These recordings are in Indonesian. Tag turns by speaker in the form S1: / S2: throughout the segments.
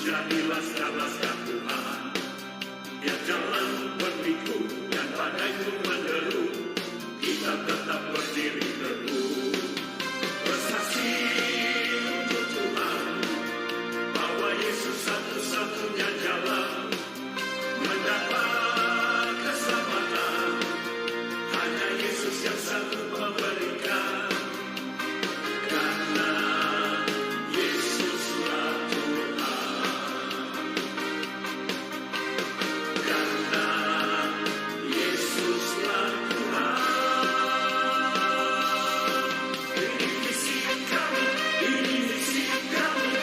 S1: jadilah laskar Tuhan. Biar jalan berliku dan badai pun menderu, kita tetap berdiri teguh. Bersaksi untuk Tuhan, bahwa Yesus satu-satunya jalan mendapat keselamatan. Hanya Yesus yang sanggup memberikan, karena Yesuslah Tuhan. Karena Yesuslah Tuhan. Ini misi kami, ini misi kami.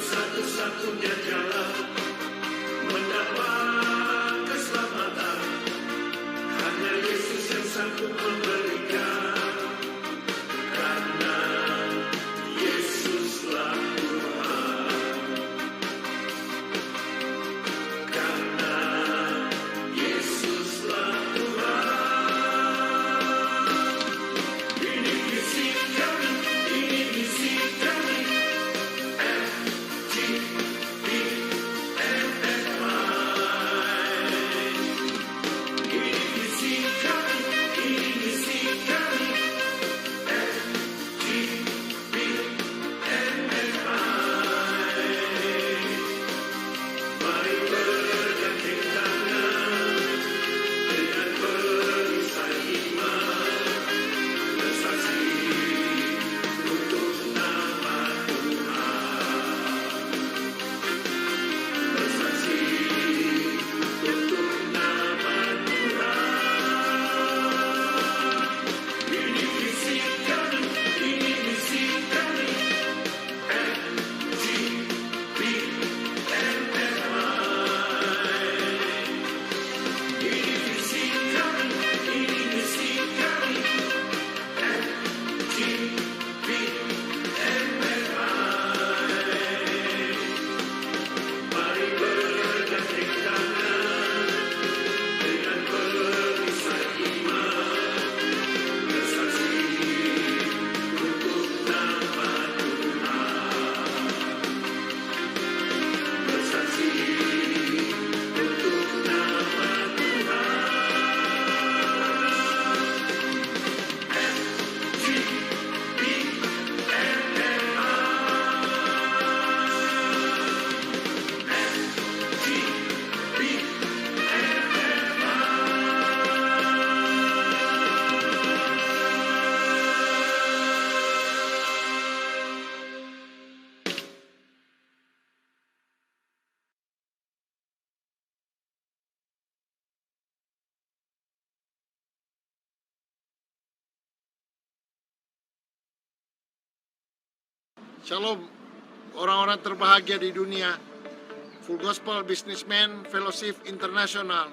S1: Satu-satunya jalan mendapat keselamatan. Hanya Yesus yang sanggup memberikan, karena Yesuslah Tuhan. Karena Yesuslah Tuhan. Ini misi kami, ini misi kami.
S2: Shalom, orang-orang terbahagia di dunia. Full Gospel Businessman Fellowship International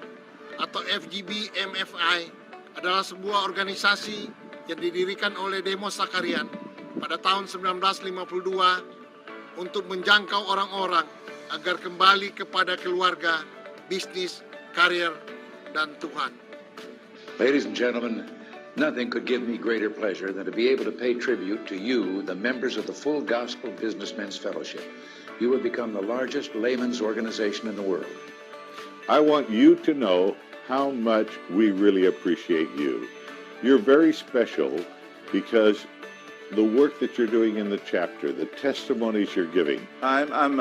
S2: atau FGB MFI adalah sebuah organisasi yang didirikan oleh Demos Sakarian pada tahun 1952 untuk menjangkau orang-orang agar kembali kepada keluarga, bisnis, karir, dan Tuhan.
S3: Ladies and gentlemen, nothing could give me greater pleasure than to be able to pay tribute to you, the members of the Full Gospel Businessmen's Fellowship. You have become the largest layman's organization in the world.
S4: I want you to know how much we really appreciate you. You're very special because the work that you're doing in the chapter, the testimonies you're giving.
S5: I'm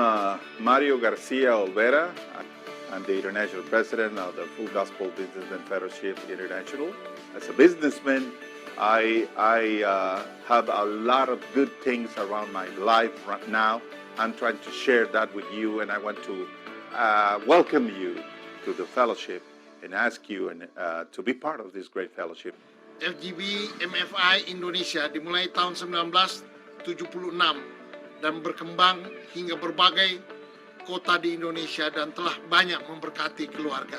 S5: Mario Garcia Olvera. I'm the international president of the Full Gospel Businessmen Fellowship International. As a businessman, I have a lot of good things around my life right now. I'm trying to share that with you, and I want to welcome you to the fellowship and ask you to be part of this great fellowship.
S2: FGB MFI Indonesia dimulai tahun 1976 dan berkembang hingga berbagai kota di Indonesia dan telah banyak memberkati keluarga.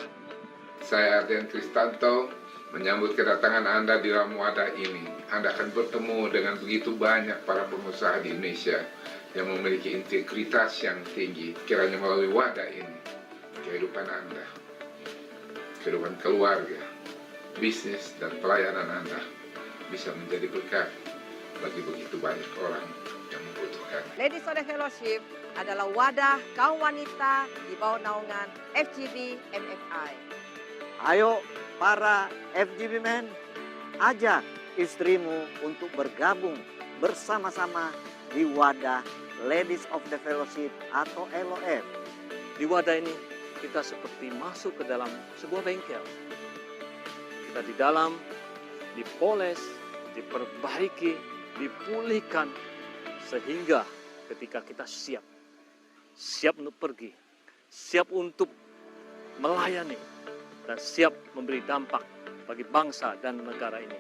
S6: Saya Ardian Kristanto menyambut kedatangan Anda di dalam wadah ini. Anda akan bertemu dengan begitu banyak para pengusaha di Indonesia yang memiliki integritas yang tinggi. Kiranya melalui wadah ini, kehidupan Anda, kehidupan keluarga, bisnis, dan pelayanan Anda bisa menjadi berkat bagi begitu banyak orang yang membutuhkan.
S7: Ladies of the Fellowship adalah wadah kaum wanita di bawah naungan FGB MFI.
S8: Ayo para FGB men, ajak istrimu untuk bergabung bersama-sama di wadah Ladies of the Fellowship atau LOF.
S9: Di wadah ini kita seperti masuk ke dalam sebuah bengkel. Kita di dalam dipoles, diperbaiki, dipulihkan sehingga ketika kita siap untuk pergi, siap untuk melayani, dan siap memberi dampak bagi bangsa dan negara ini.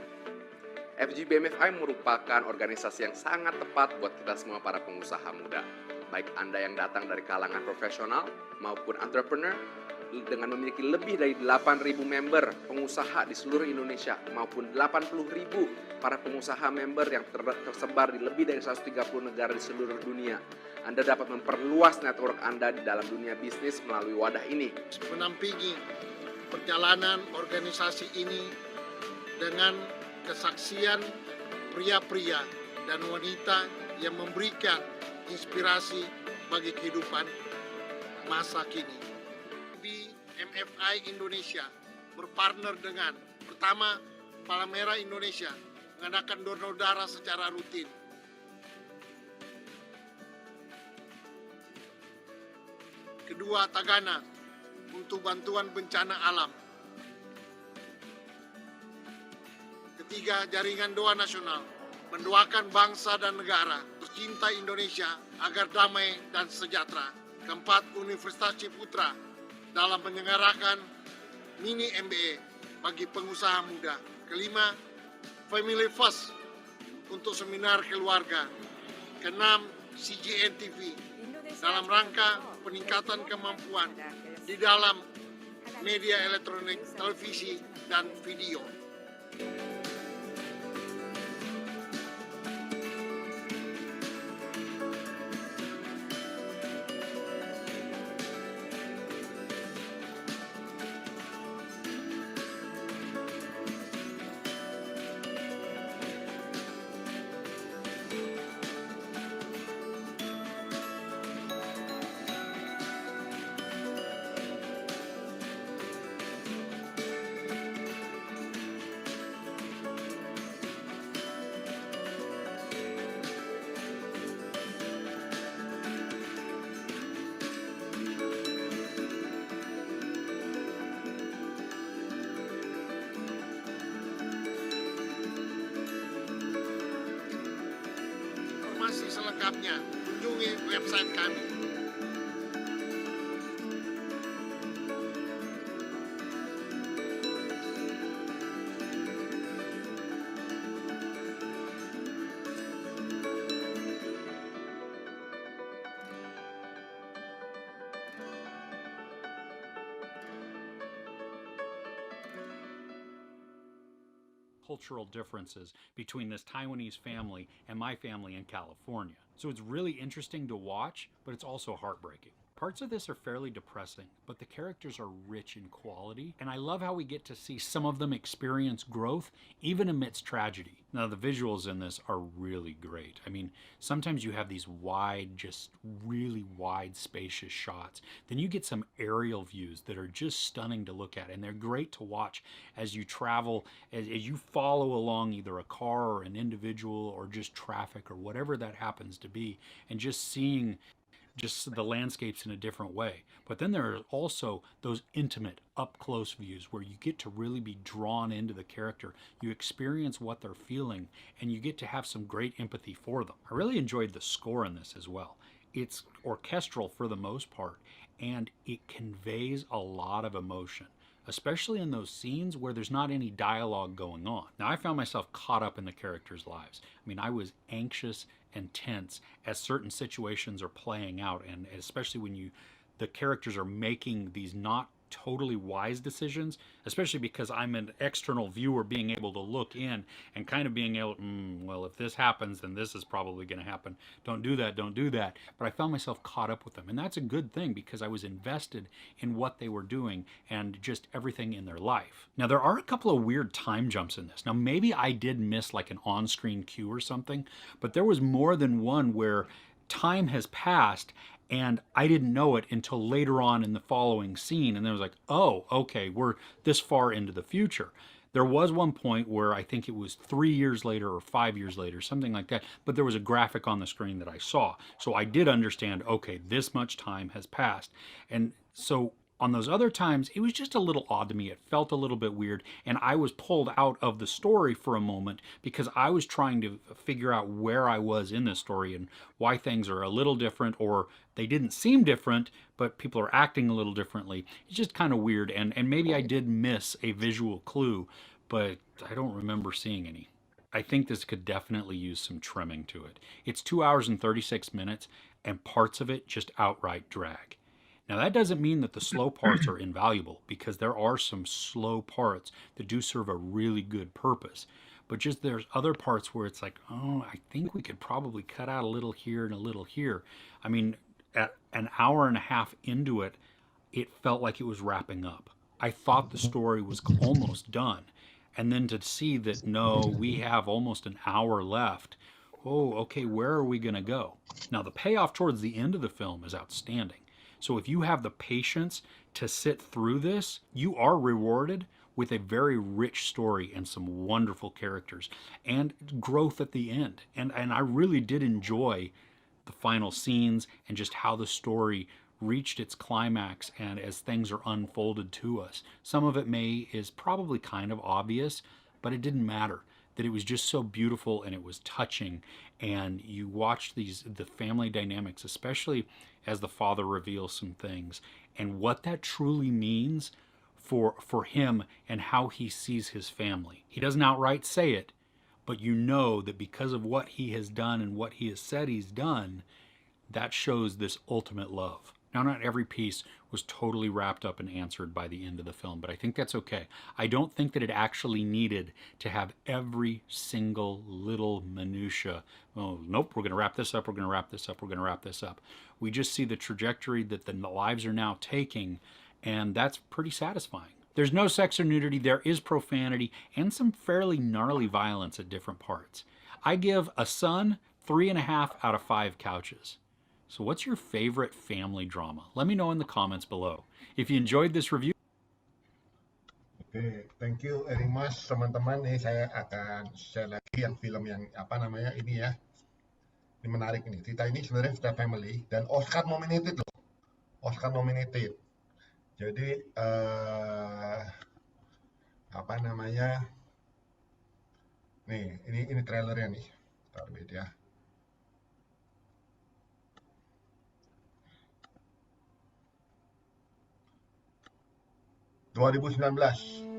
S10: FGB MFI merupakan organisasi yang sangat tepat buat kita semua para pengusaha muda. Baik Anda yang datang dari kalangan profesional maupun entrepreneur, dengan memiliki lebih dari 8.000 member pengusaha di seluruh Indonesia maupun 80.000 para pengusaha member yang tersebar di lebih dari 130 negara di seluruh dunia. Anda dapat memperluas network Anda di dalam dunia bisnis melalui wadah ini.
S2: Menampingi perjalanan organisasi ini dengan kesaksian pria-pria dan wanita yang memberikan inspirasi bagi kehidupan masa kini. Di MFI Indonesia berpartner dengan pertama Palang Merah Indonesia mengadakan donor darah secara rutin. Kedua, Tagana untuk bantuan bencana alam. Ketiga, Jaringan Doa Nasional mendoakan bangsa dan negara tercinta Indonesia agar damai dan sejahtera. Keempat, Universitas Ciputra dalam menyelenggarakan mini MBA bagi pengusaha muda. Kelima, Family First untuk seminar keluarga. Keenam, CGN TV dalam rangka peningkatan kemampuan di dalam media elektronik, televisi, dan video. Informasi selengkapnya kunjungi website kami.
S11: Cultural differences between this Taiwanese family and my family in California. So it's really interesting to watch, but it's also heartbreaking. Parts of this are fairly depressing, but the characters are rich in quality, and I love how we get to see some of them experience growth even amidst tragedy. Now, the visuals in this are really great. I mean, sometimes you have these wide, just really wide, spacious shots. Then you get some aerial views that are just stunning to look at, and they're great to watch as you travel, as you follow along either a car or an individual or just traffic or whatever that happens to be, and just seeing just the landscapes in a different way. But then there are also those intimate, up close views where you get to really be drawn into the character. You experience what they're feeling, and you get to have some great empathy for them. I really enjoyed the score in this as well. It's orchestral for the most part, and it conveys a lot of emotion, especially in those scenes where there's not any dialogue going on. Now, I found myself caught up in the characters' lives. I mean, I was anxious and tense as certain situations are playing out, and especially when the characters are making these not totally wise decisions, especially because I'm an external viewer being able to look in and kind of being able, well, if this happens, then this is probably going to happen. Don't do that, don't do that. But I found myself caught up with them. And that's a good thing because I was invested in what they were doing and just everything in their life. Now, there are a couple of weird time jumps in this. Now, maybe I did miss like an on-screen cue or something, but there was more than one where time has passed and I didn't know it until later on in the following scene. And then I was like, oh, okay, we're this far into the future. There was one point where I think it was 3 years later or 5 years later, something like that, but there was a graphic on the screen that I saw. So I did understand, okay, this much time has passed. And so on those other times, it was just a little odd to me. It felt a little bit weird, and I was pulled out of the story for a moment because I was trying to figure out where I was in this story and why things are a little different, or they didn't seem different, but people are acting a little differently. It's just kind of weird, and maybe I did miss a visual clue, but I don't remember seeing any. I think this could definitely use some trimming to it. It's 2 hours and 36 minutes, and parts of it just outright drag. Now, that doesn't mean that the slow parts are invaluable, because there are some slow parts that do serve a really good purpose. But just there's other parts where it's like, oh, I think we could probably cut out a little here and a little here. I mean, at an hour and a half into it, it felt like it was wrapping up. I thought the story was almost done. And then to see that, no, we have almost an hour left. Oh, okay, where are we going to go? Now, the payoff towards the end of the film is outstanding. So if you have the patience to sit through this, you are rewarded with a very rich story and some wonderful characters and growth at the end. And I really did enjoy the final scenes and just how the story reached its climax and as things are unfolded to us. Some of it is probably kind of obvious, but it didn't matter. That it was just so beautiful and it was touching, and you watch the family dynamics, especially as the father reveals some things and what that truly means for him and how he sees his family. He doesn't outright say it, but you know that because of what he has done and what he has said he's done, that shows this ultimate love. Now, not every piece was totally wrapped up and answered by the end of the film, but I think that's okay. I don't think that it actually needed to have every single little minutia. Oh, nope, we're going to wrap this up, we're going to wrap this up, we're going to wrap this up. We just see the trajectory that the lives are now taking, and that's pretty satisfying. There's no sex or nudity, there is profanity, and some fairly gnarly violence at different parts. I give A Son 3.5 out of 5 couches. So what's your favorite family drama? Let me know in the comments below. If you enjoyed this review.
S12: Oke, thank you very much teman-teman. Nih saya akan share lagi yang film yang ini ya. Ini menarik ini. Cerita ini sebenarnya cerita family dan Oscar nominated loh. Oscar nominated. Jadi Nih, ini trailernya nih. Ntar wait ya. 2019.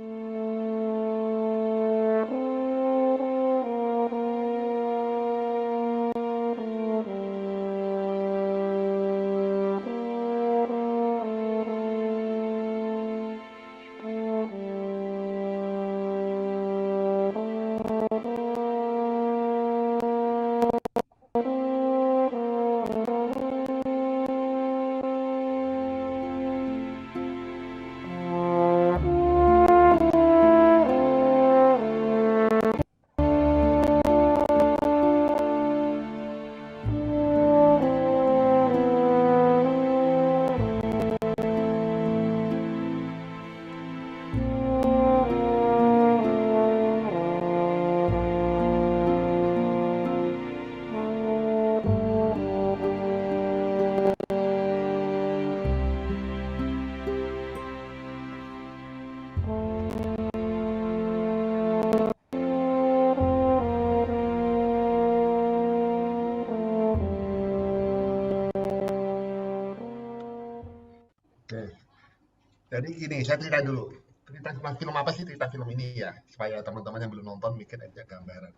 S12: Jadi gini, saya ceritain dulu. Cerita tentang film apa sih cerita film ini ya, supaya teman-teman yang belum nonton mikir aja gambaran.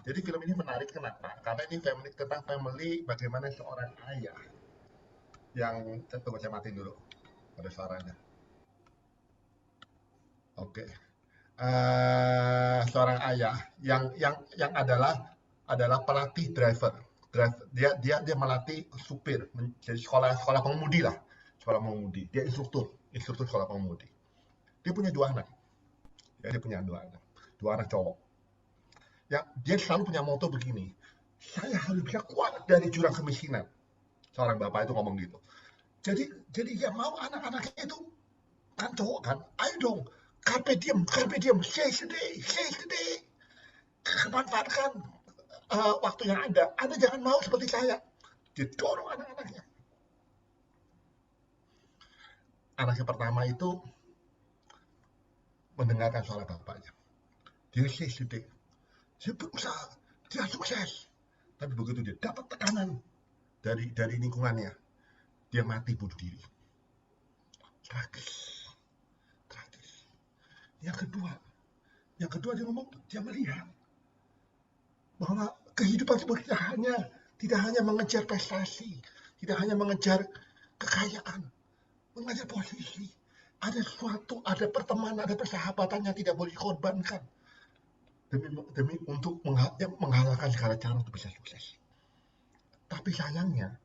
S12: Jadi film ini menarik kenapa? Karena ini tentang family, bagaimana seorang ayah yang, tunggu saya matiin dulu, ada suaranya. Oke. Seorang ayah yang adalah pelatih driver. Dia melatih supir, jadi sekolah pengemudi lah, sekolah pengemudi. Dia instruktur sekolah pengemudi. Dia punya dua anak. Ya, dia punya dua anak cowok. Ya, dia selalu punya moto begini, saya harus bisa keluar dari jurang kemiskinan. Seorang bapak itu ngomong gitu. Jadi dia mau anak-anaknya itu kan cowok kan, ayo dong, carpe diem, seize the day. Manfaatkan waktu yang ada. Anda jangan mau seperti saya. Didorong anak-anaknya. Anaknya pertama itu mendengarkan suara bapaknya. Dia seize the day. Dia berusaha, dia sukses. Tapi begitu dia dapat tekanan dari lingkungannya, dia mati bunuh diri. Tragis. Yang kedua dia ngomong, dia melihat bahwa kehidupan seperti tidak hanya mengejar prestasi, tidak hanya mengejar kekayaan, mengejar posisi. Ada sesuatu, ada pertemanan, ada persahabatan yang tidak boleh dikorbankan demi untuk menghalalkan segala cara untuk bisa sukses. Tapi sayangnya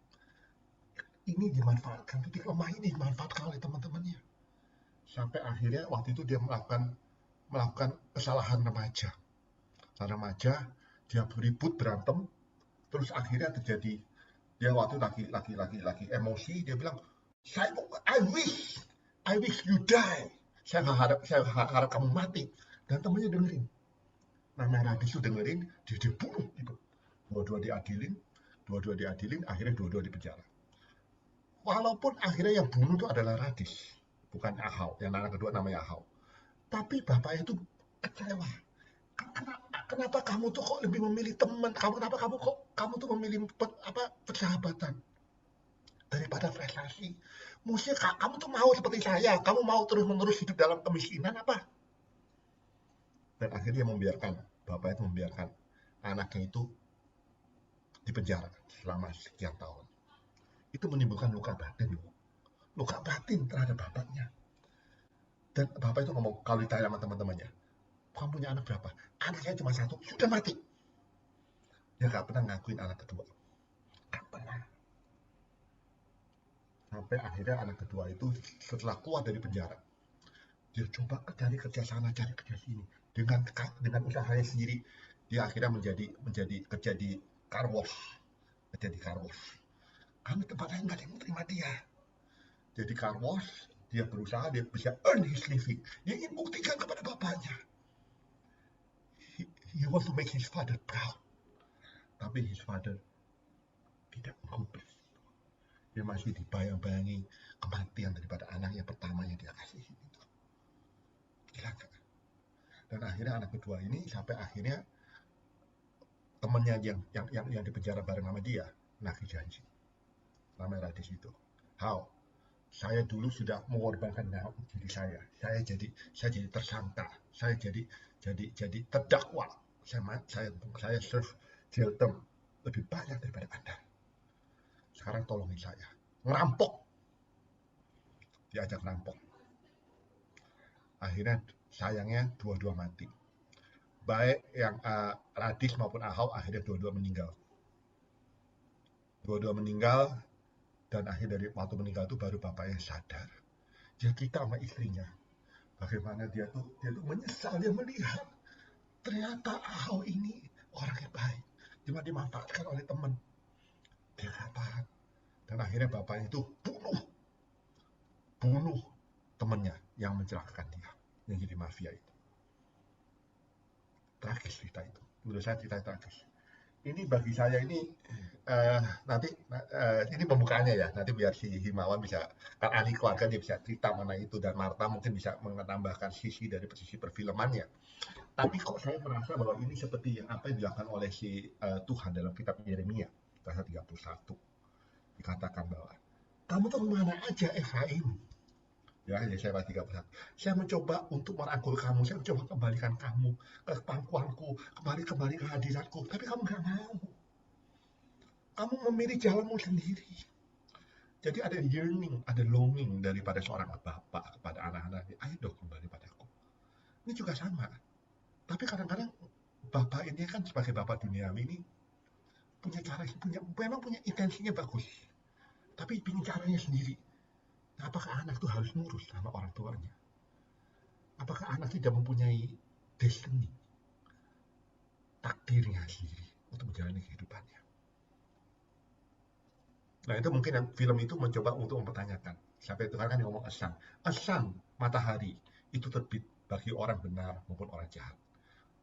S12: ini dimanfaatkan, titik lemah ini dimanfaatkan oleh teman-temannya. Sampai akhirnya waktu itu dia melakukan kesalahan remaja. Remaja, dia ribut, berantem, terus akhirnya terjadi, dia waktu lagi emosi, dia bilang, I wish you die. Saya harap kamu mati. Dan temannya dengerin. Namanya Radis itu dengerin, dia bunuh gitu. Dua-dua diadilin, akhirnya dua-dua dipenjara. Walaupun akhirnya yang bunuh itu adalah Radis, bukan Ahau. Yang anak kedua namanya Ahau. Tapi bapaknya itu kecewa. Kenapa kamu tuh kok lebih memilih teman? Kenapa kamu tuh memilih persahabatan daripada prestasi? Mestinya kamu tuh mau seperti saya. Kamu mau terus-menerus hidup dalam kemiskinan apa? Dan akhirnya bapaknya itu membiarkan anaknya itu dipenjara selama sekian tahun. Itu menimbulkan luka batin terhadap bapaknya. Dan bapak itu ngomong, kalau ditanya sama teman-temannya, kamu punya anak berapa? Anak saya cuma satu, sudah mati. Dia gak pernah ngakuin anak kedua. Gak pernah. Sampai akhirnya anak kedua itu setelah keluar dari penjara, dia coba cari kerja sana, cari kerja sini. Dengan usahanya sendiri, dia akhirnya menjadi kerja di car wash. Karena tempat lain nggak ada yang terima dia. Jadi car wash, dia berusaha, dia bisa earn his living. Dia ingin buktikan kepada bapaknya. He wants to make his father proud. Tapi his father tidak menggubris. Dia masih dibayang-bayangi kematian daripada anak yang pertama yang dia kasih. Gila gak? Dan akhirnya anak kedua ini sampai akhirnya temennya yang di penjara bareng sama dia nagih janji. Namanya Radis itu. How? Saya dulu sudah mengorbankan diri saya. Saya jadi tersangka. Saya jadi terdakwa. Saya serve jail term lebih banyak daripada Anda. Sekarang tolongin saya. Ngerampok. Diajak ngerampok. Akhirnya sayangnya dua-dua mati. Baik yang Radis maupun Ahau akhirnya dua-dua meninggal. Dan akhir dari waktu meninggal itu baru bapaknya sadar. Dia cerita sama istrinya. Bagaimana dia tuh menyesal, dia melihat ternyata Ahau ini orangnya baik. Cuma dimanfaatkan oleh teman. Dia gak paham. Dan akhirnya bapaknya itu bunuh temannya yang mencelakakan dia. Yang jadi mafia itu. Tragis cerita itu. Menurut saya cerita tragis. Ini bagi saya ini ini pembukaannya ya. Nanti biar si Himawan bisa, kan ahli keluarga, dia bisa cerita mana itu, dan Marta mungkin bisa menambahkan sisi dari sisi perfilmannya. Tapi kok saya merasa bahwa ini seperti apa yang dilakukan oleh si Tuhan dalam kitab Yeremia pasal 31. Dikatakan bahwa kamu tuh kemana aja Efraim? Ya, Yesaya 31. Saya mencoba untuk merangkul kamu, saya mencoba kembalikan kamu ke pangkuanku, kembali ke hadiratku, tapi kamu nggak mau. Kamu memilih jalanmu sendiri. Jadi ada yearning, ada longing daripada seorang bapak kepada anak-anaknya. Ayo dong kembali padaku. Ini juga sama. Tapi kadang-kadang bapak ini kan sebagai bapak duniawi ini punya cara, memang punya intensinya bagus. Tapi punya caranya sendiri. Nah, apakah anak itu harus nurut sama orang tuanya? Apakah anak tidak mempunyai destiny, takdirnya sendiri untuk menjalani kehidupannya? Nah, itu mungkin yang film itu mencoba untuk mempertanyakan. Sampai Tuhan kan ngomong asang matahari itu terbit bagi orang benar maupun orang jahat.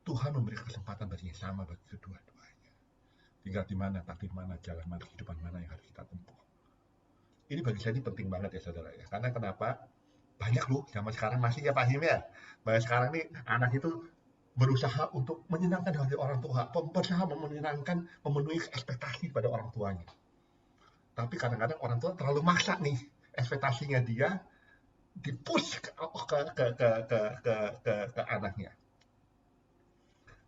S12: Tuhan memberi kesempatan bagi yang sama bagi kedua-duanya. Tinggal di mana, takdir mana, jalan mana, kehidupan mana yang harus kita tempuh. Ini bagi saya ini penting banget ya saudara ya. Karena kenapa? Banyak loh zaman sekarang masih ya Pak Him ya. Banyak sekarang nih anak itu berusaha untuk menyenangkan hati orang tua, berusaha menyenangkan, memenuhi ekspektasi pada orang tuanya. Tapi kadang-kadang orang tua terlalu maksa nih ekspektasinya dia dipush ke anaknya.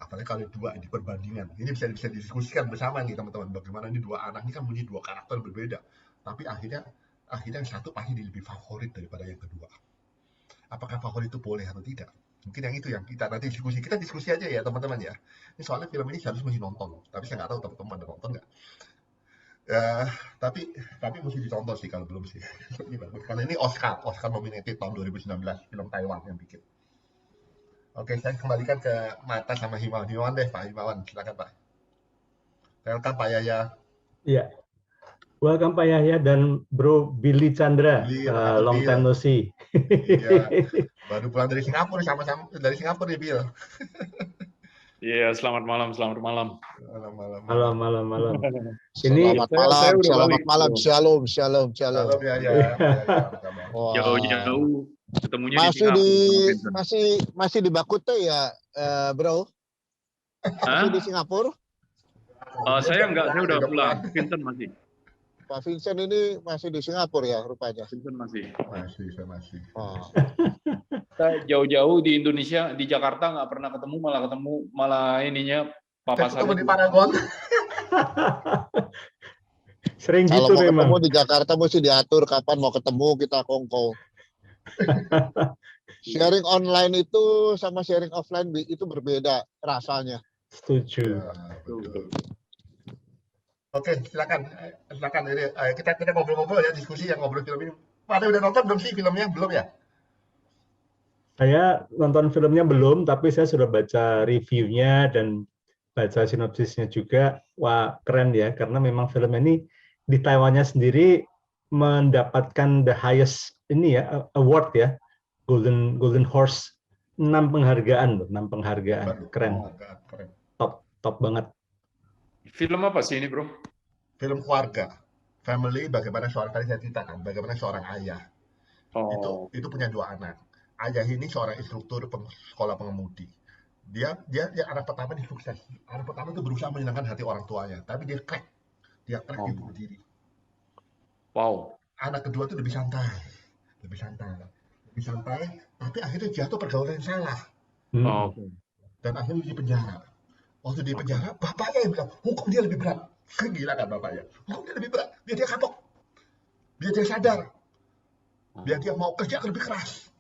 S12: Apalagi kalau dua di perbandingan. Ini bisa didiskusikan bersama nih teman-teman. Bagaimana ini dua anak ini kan punya dua karakter berbeda. Tapi akhirnya yang satu pasti lebih favorit daripada yang kedua. Apakah favorit itu boleh atau tidak? Mungkin yang itu yang kita nanti diskusi. Kita diskusi aja ya teman-teman ya. Ini soalnya film ini harus mesti nonton. Tapi saya nggak tahu teman-teman ada nonton nggak. Tapi mesti ditonton sih kalau belum sih. Ini bagus. Karena ini Oscar nominated tahun 2019 film Taiwan yang bikin. Oke, saya kembalikan ke Mata sama Himawan. Himawan deh Pak Himawan, silakan Pak. Welcome Pak Yaya.
S13: Iya. Welcome Pak Yahya dan Bro Billy Chandra. Long time no see.
S12: Iya. Baru pulang dari Singapura sama-sama dari Singapura nih Bill.
S14: Iya, selamat malam.
S13: Malam.
S15: Ini selamat malam. Shalom.
S12: Shalom ya.
S14: Jauh-jauh ketemunya di Singapura.
S15: Masih di Bakute ya, Bro? Masih di Singapura?
S14: Saya enggak, saya udah pulang. Vincent masih.
S15: Pak Vincent ini masih di Singapura ya rupanya?
S14: Vincent masih.
S12: Masih.
S15: Oh.
S14: Kita jauh-jauh di Indonesia, di Jakarta nggak pernah ketemu, malah ininya papasan.
S12: Ketemu di Paragon.
S13: Sering
S15: Kalau
S13: gitu
S15: mau
S13: memang.
S15: ketemu di Jakarta mesti diatur kapan mau ketemu, kita kongko. Sharing online itu sama sharing offline itu berbeda rasanya.
S13: Setuju.
S12: Oke, silakan. Ini, kita ngobrol-ngobrol ya, diskusi yang ngobrol film ini. Ada udah nonton belum sih filmnya? Belum ya?
S13: Saya nonton filmnya belum, tapi saya sudah baca reviewnya dan baca sinopsisnya juga. Wah, keren ya, karena memang film ini di Taiwannya sendiri mendapatkan the highest ini ya award ya, Golden Horse, 6 penghargaan loh, 6 penghargaan. Keren. Top banget.
S14: Film apa sih ini, Bro?
S12: Film keluarga, family. Bagaimana seorang, tadi saya ceritakan, bagaimana seorang ayah itu punya 2 anak. Ayah ini seorang instruktur sekolah pengemudi. Dia anak pertama ini sukses. Anak pertama itu berusaha menyenangkan hati orang tuanya, tapi dia crack dia bunuh diri.
S14: Wow.
S12: Anak kedua itu lebih santai, tapi akhirnya jatuh pergaulan yang salah. Dan akhirnya di penjara. Waktu di penjara, bapaknya yang bilang, hukum dia lebih berat. Gila kan bapaknya? Hukum dia lebih berat, biar dia kapok. Biar dia sadar. Biar dia mau kerja lebih keras.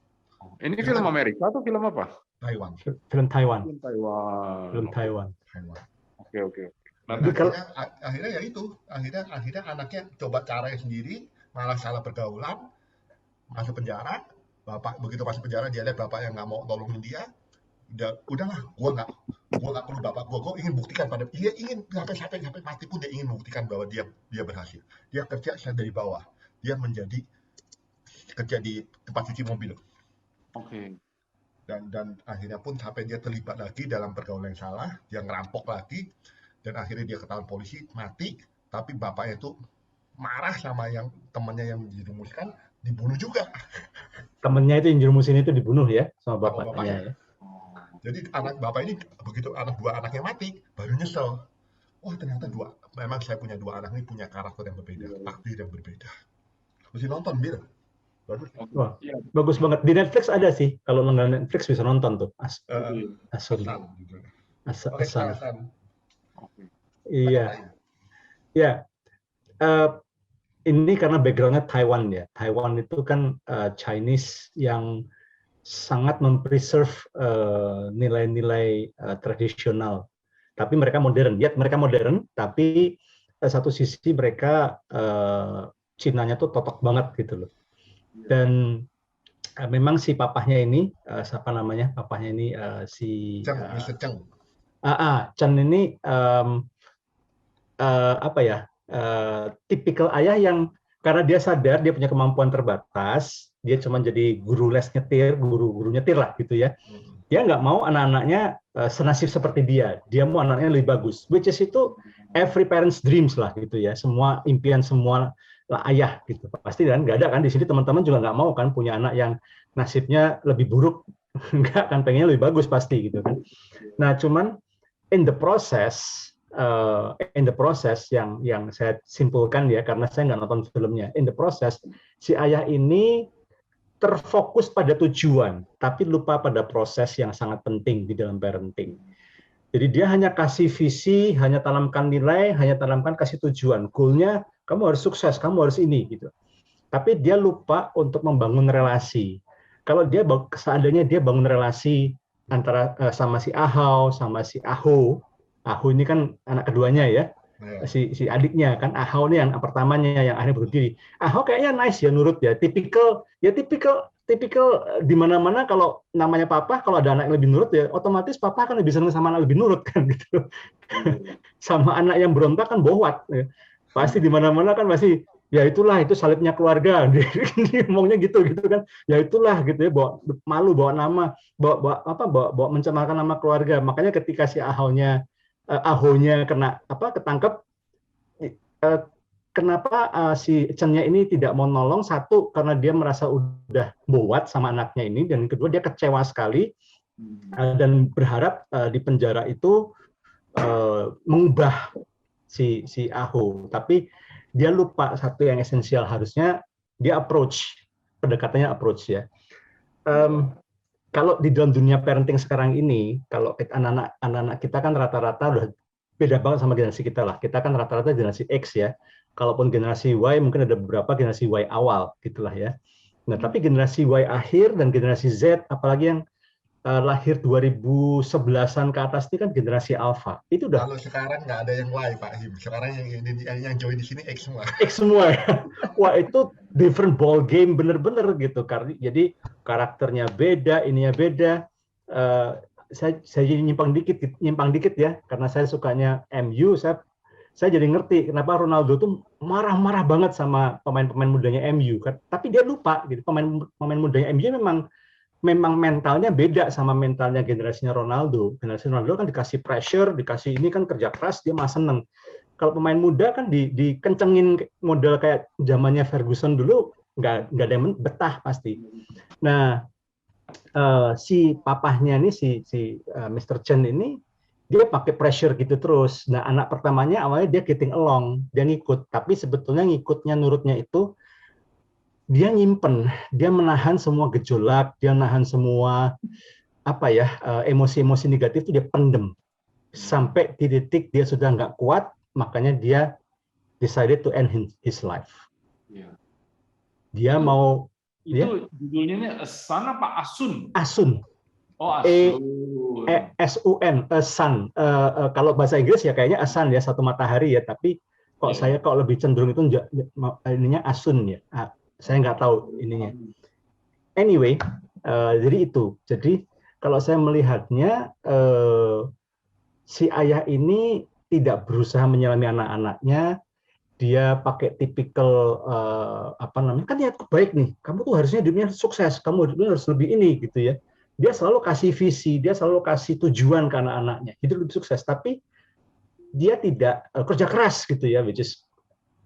S14: Ini film Amerika atau film apa?
S12: Taiwan.
S13: Film Taiwan.
S14: Oke.
S12: Akhirnya ya itu. Akhirnya anaknya coba caranya sendiri, malah salah pergaulan, masuk penjara. Bapak begitu masuk penjara, dia lihat bapak yang nggak mau tolongin dia. Udahlah, gue nggak perlu bapak gue ingin buktikan pada dia, ingin sampai mati pun dia ingin membuktikan bahwa dia berhasil. Dia kerja dari bawah, dia kerja di tempat cuci mobil.
S14: Oke.
S12: Dan akhirnya pun sampai dia terlibat lagi dalam pergaulan yang salah, dia ngerampok lagi, dan akhirnya dia ketahuan polisi, mati. Tapi bapaknya itu marah sama yang temannya yang dirumuskan, dibunuh juga.
S13: Temennya itu yang jerumusin itu dibunuh ya sama bapaknya. Ya.
S12: Jadi anak bapak ini begitu 2 anaknya mati, baru nyesel. Oh ternyata memang saya punya 2 anak ini punya karakter yang berbeda, takdir yang berbeda. Mesti nonton Bill. Bagus.
S13: Wah, bagus banget. Di Netflix ada sih. Kalau langganan Netflix bisa nonton tuh. Asun.
S12: Oke,
S13: Asan.
S12: Hasan.
S13: Iya. Ya. Ini karena backgroundnya Taiwan ya. Taiwan itu kan Chinese yang sangat mempreserve nilai-nilai tradisional. Tapi mereka modern. Ya, mereka modern, tapi satu sisi mereka Cinanya tuh totok banget gitu loh. Dan memang si papahnya ini, siapa namanya? Papahnya ini si
S12: Mr. Cheng.
S13: Chen ini apa ya? Tipikal ayah yang karena dia sadar dia punya kemampuan terbatas, dia cuma jadi guru les nyetir, guru nyetir lah gitu ya. Dia nggak mau anak-anaknya senasib seperti dia. Dia mau anaknya lebih bagus. Which is itu every parent's dreams lah gitu ya. Semua impian semua lah ayah gitu. Pasti kan nggak ada kan di sini teman-teman juga nggak mau kan punya anak yang nasibnya lebih buruk. Nggak kan, pengennya lebih bagus pasti gitu kan. Nah cuman in the process yang saya simpulkan ya karena saya nggak nonton filmnya. In the process si ayah ini terfokus pada tujuan, tapi lupa pada proses yang sangat penting di dalam parenting. Jadi dia hanya kasih visi, hanya tanamkan nilai, hanya tanamkan kasih tujuan. Goalnya kamu harus sukses, kamu harus ini gitu. Tapi dia lupa untuk membangun relasi. Kalau dia seandainya dia bangun relasi antara sama si Ahau, sama si Aho. Aho ini kan anak keduanya ya. Si adiknya kan Ahau nih yang pertamanya yang akhirnya bunuh diri. Ahau kayaknya nice ya, nurut ya, tipikal di mana-mana kalau namanya papa, kalau ada anak yang lebih nurut ya otomatis papa kan lebih senang sama anak lebih nurut kan gitu. Sama anak yang berontak kan bowat ya. Pasti di mana-mana kan pasti ya itulah itu salibnya keluarga. Dia ngomongnya gitu kan. Ya itulah gitu ya, bawa malu, bawa nama, bawa mencemarkan nama keluarga. Makanya ketika si Ahonya kena ketangkep, kenapa si Chen-nya ini tidak mau nolong? Satu, karena dia merasa udah bowat sama anaknya ini, dan kedua dia kecewa sekali dan berharap di penjara itu mengubah si Aho. Tapi dia lupa satu yang esensial, harusnya dia pendekatannya approach ya. Kalau di dalam dunia parenting sekarang ini, kalau anak-anak kita kan rata-rata udah beda banget sama generasi kita lah. Kita kan rata-rata generasi X ya. Kalaupun generasi Y mungkin ada beberapa generasi Y awal gitulah ya. Nah, tapi generasi Y akhir dan generasi Z, apalagi yang lahir 2011-an ke atas ini kan generasi Alpha. Itu udah.
S12: Kalau sekarang nggak ada yang Y, Pak Him. Sekarang yang join di sini X semua.
S13: X semua. Wah, itu different ball game bener-bener gitu. Jadi karakternya beda, ininya beda. Saya jadi nyimpang dikit ya, karena saya sukanya MU. Saya jadi ngerti kenapa Ronaldo tuh marah-marah banget sama pemain-pemain mudanya MU kan. Tapi dia lupa gitu, pemain mudanya MU memang mentalnya beda sama mentalnya generasinya Ronaldo. Generasi Ronaldo kan dikasih pressure, dikasih ini kan kerja keras, dia malah seneng. Kalau pemain muda kan dikencengin model kayak zamannya Ferguson dulu, nggak ada yang betah pasti. Nah, si papahnya nih si Mr. Chen ini dia pakai pressure gitu terus. Nah, anak pertamanya awalnya dia getting along, dia ngikut, tapi sebetulnya ngikutnya nurutnya itu dia nyimpen, dia menahan semua gejolak, dia menahan semua emosi-emosi negatif itu dia pendem sampai di titik dia sudah nggak kuat, makanya dia decided to end his life. Dia mau
S14: itu judulnya ini Asan apa Asun?
S13: Asun.
S14: Oh, Asun.
S13: S-U-N, Asan. Kalau bahasa Inggris ya kayaknya Asan ya, satu matahari ya, tapi kok saya kok lebih cenderung itu ininya Asun ya. Saya nggak tahu ininya. Anyway, jadi itu. Jadi kalau saya melihatnya si ayah ini tidak berusaha menyelami anak-anaknya, dia pakai tipikal kan niat baik nih. Kamu tuh harusnya hidupnya sukses, kamu hidupnya harus lebih ini gitu ya. Dia selalu kasih visi, dia selalu kasih tujuan ke anak-anaknya, hidup lebih sukses. Tapi dia tidak kerja keras gitu ya, which is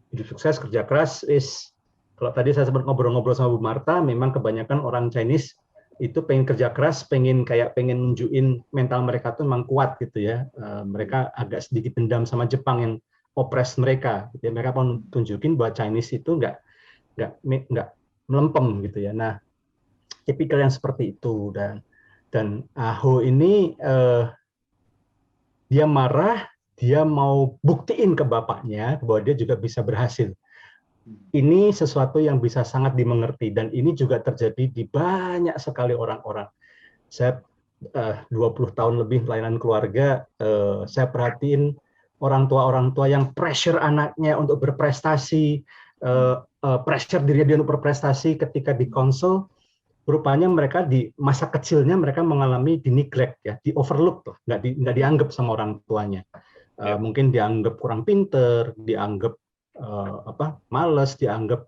S13: hidup sukses kerja keras is. Kalau tadi saya sempat ngobrol-ngobrol sama Bu Marta, memang kebanyakan orang Chinese itu pengen kerja keras, pengen nunjukin mental mereka tuh memang kuat gitu ya. Mereka agak sedikit dendam sama Jepang yang opres mereka. Gitu ya. Mereka mau tunjukin bahwa Chinese itu nggak melempem gitu ya. Nah, tipikal yang seperti itu, dan Aho ini dia marah, dia mau buktiin ke bapaknya bahwa dia juga bisa berhasil. Ini sesuatu yang bisa sangat dimengerti, dan ini juga terjadi di banyak sekali orang-orang. Saya 20 tahun lebih pelayanan keluarga, saya perhatiin orang tua yang pressure anaknya untuk berprestasi, pressure diri dia untuk berprestasi. Ketika di konsel, rupanya mereka di masa kecilnya mereka mengalami di neglect ya, di overlook tuh, nggak dianggap sama orang tuanya. Mungkin dianggap kurang pinter, dianggap males, dianggap,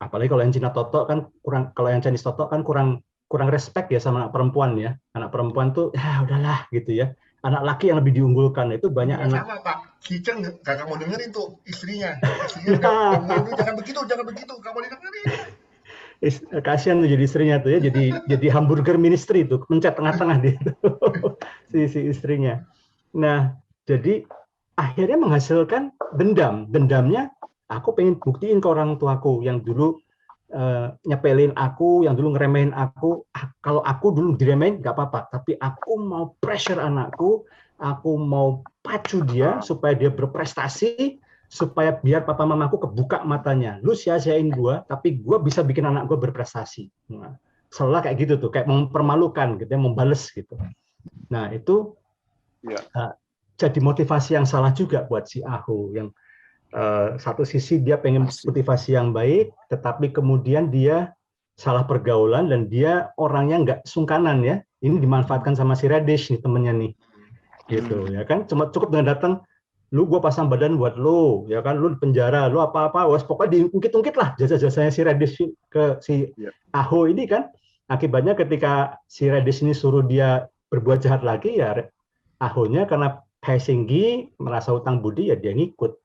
S13: apalagi kalau yang Cina Toto kan kalau yang Chinese Toto kan kurang respect ya sama anak perempuan ya. Anak perempuan tuh ya udahlah gitu ya. Anak laki yang lebih diunggulkan itu banyak
S12: Nggak
S13: anak.
S12: sama Pak, Kiceng kagak mau dengerin tuh istrinya jangan begitu, kamu dengerin.
S13: Kasihan tuh jadi istrinya tuh ya, jadi hamburger ministry tuh, mencet tengah-tengah dia si istrinya. Nah, jadi akhirnya menghasilkan dendamnya. Aku pengen buktiin ke orang tuaku yang dulu nyepelin aku, yang dulu ngeremehin aku. Kalau aku dulu diremehin nggak apa-apa, tapi aku mau pressure anakku, aku mau pacu dia supaya dia berprestasi, supaya biar papa mamaku kebuka matanya. Lu sia-siain gua, tapi gua bisa bikin anak gua berprestasi. Nah, selalu kayak gitu tuh, kayak mempermalukan gitu ya, membales gitu. Nah, itu jadi motivasi yang salah juga buat si Aho, yang satu sisi dia pengen motivasi yang baik, tetapi kemudian dia salah pergaulan dan dia orangnya nggak sungkanan ya. Ini dimanfaatkan sama si Radish nih, temennya nih, gitu ya kan. Cuma cukup dengan datang, lu gua pasang badan buat lu, ya kan, lu di penjara, lu apa-apa, wes pokoknya diungkit-ungkit lah jasa-jasanya si Radish ke si Aho ini kan. Akibatnya ketika si Radish ini suruh dia berbuat jahat lagi, ya Ahonya karena tinggi merasa utang budi, ya dia ngikut.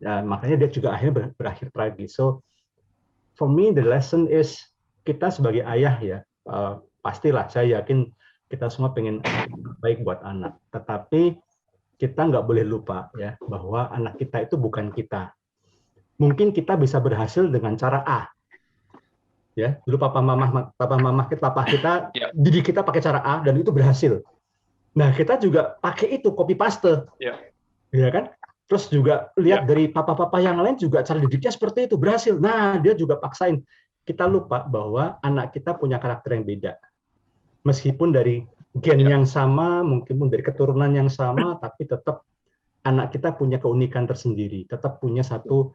S13: Ya, makanya dia juga akhirnya berakhir tragis. So for me the lesson is, kita sebagai ayah ya, pastilah saya yakin kita semua pengen baik buat anak, tetapi kita nggak boleh lupa ya bahwa anak kita itu bukan kita. Mungkin kita bisa berhasil dengan cara A, ya dulu papa kita didik kita pakai cara A dan itu berhasil. Nah, kita juga pakai itu, copy paste, ya kan? Terus juga lihat dari papa-papa yang lain juga cara didiknya seperti itu, berhasil. Nah, dia juga paksain. Kita lupa bahwa anak kita punya karakter yang beda. Meskipun dari gen yang sama, mungkin dari keturunan yang sama, tapi tetap anak kita punya keunikan tersendiri. Tetap punya satu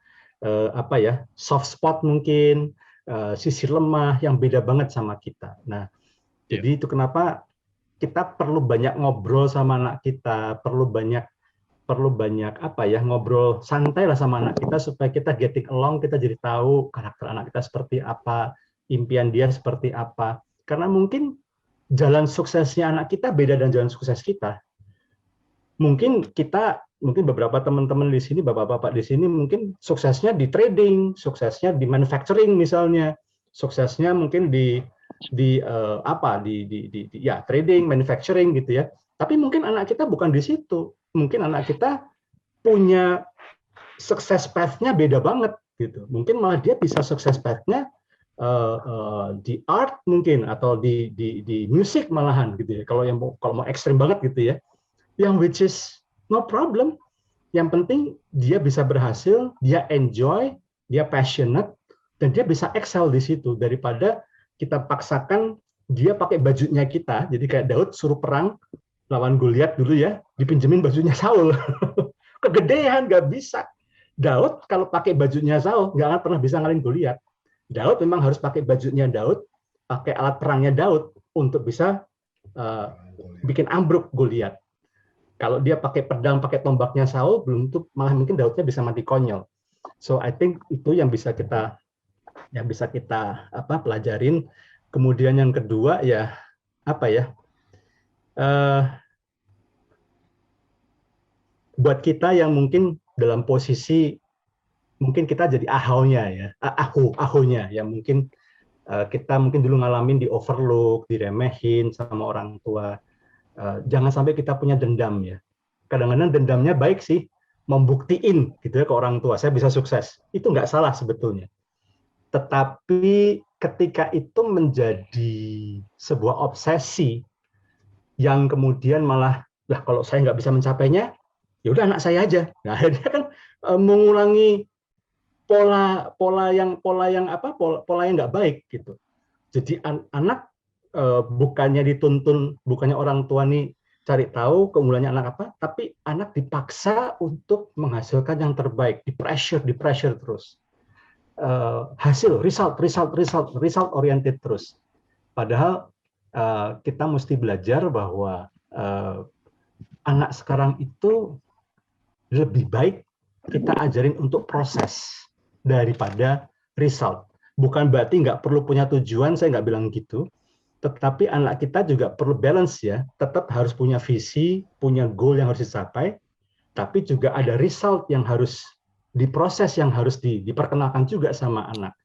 S13: soft spot mungkin, sisi lemah yang beda banget sama kita. Nah, jadi itu kenapa kita perlu banyak ngobrol sama anak kita, perlu banyak ngobrol santai lah sama anak kita supaya kita getting along, kita jadi tahu karakter anak kita seperti apa, impian dia seperti apa. Karena mungkin jalan suksesnya anak kita beda dengan jalan sukses kita. Mungkin beberapa teman-teman di sini, bapak-bapak di sini mungkin suksesnya di trading, suksesnya di manufacturing misalnya, suksesnya mungkin di trading, manufacturing gitu ya. Tapi mungkin anak kita bukan di situ. Mungkin anak kita punya sukses path-nya beda banget gitu. Mungkin malah dia bisa sukses path-nya di art mungkin, atau di musik malahan gitu ya. Kalau mau ekstrim banget gitu ya. Yang which is no problem. Yang penting dia bisa berhasil, dia enjoy, dia passionate, dan dia bisa excel di situ, daripada kita paksakan dia pakai bajunya kita. Jadi kayak Daud suruh perang lawan Goliat dulu ya, dipinjemin bajunya Saul. Kegedean, nggak bisa. Daud kalau pakai bajunya Saul nggak akan pernah bisa ngalahin Goliat. Daud memang harus pakai bajunya Daud, pakai alat perangnya Daud untuk bisa bikin ambruk Goliat. Kalau dia pakai pedang, pakai tombaknya Saul, belum tentu, malah mungkin Daudnya bisa mati konyol. So I think itu yang bisa kita pelajarin. Kemudian yang kedua ya buat kita yang mungkin dalam posisi, mungkin kita jadi ahonya yang mungkin kita dulu ngalamin di overlook, diremehin sama orang tua. Jangan sampai kita punya dendam ya. Kadang-kadang dendamnya baik sih, membuktiin gitu ya ke orang tua, saya bisa sukses. Itu nggak salah sebetulnya. Tetapi ketika itu menjadi sebuah obsesi yang kemudian malah, lah kalau saya nggak bisa mencapainya, ya udah anak saya aja. Nah, akhirnya kan mengulangi pola yang nggak baik gitu. Jadi anak bukannya dituntun, bukannya orang tua nih cari tahu keunggulannya anak apa, tapi anak dipaksa untuk menghasilkan yang terbaik, di pressure terus. Hasil, result oriented terus. Padahal kita mesti belajar bahwa anak sekarang itu lebih baik kita ajarin untuk proses daripada result. Bukan berarti nggak perlu punya tujuan, saya nggak bilang gitu. Tetapi anak kita juga perlu balance ya, tetap harus punya visi, punya goal yang harus dicapai, tapi juga ada result yang harus diproses, yang harus diperkenalkan juga sama anak.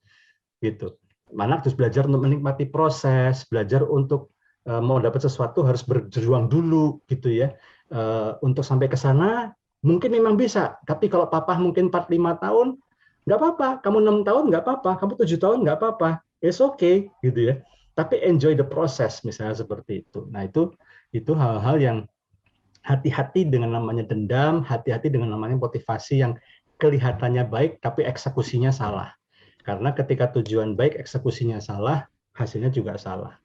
S13: Gitu. Anak harus belajar untuk menikmati proses, belajar untuk mau dapat sesuatu harus berjuang dulu gitu ya. Untuk sampai ke sana mungkin memang bisa, tapi kalau papa mungkin 4-5 tahun, nggak apa-apa, kamu 6 tahun nggak apa-apa, kamu 7 tahun nggak apa-apa, it's okay gitu ya. Tapi enjoy the process misalnya seperti itu. Nah itu hal-hal yang hati-hati dengan namanya dendam, hati-hati dengan namanya motivasi yang kelihatannya baik tapi eksekusinya salah. Karena ketika tujuan baik eksekusinya salah, hasilnya juga salah.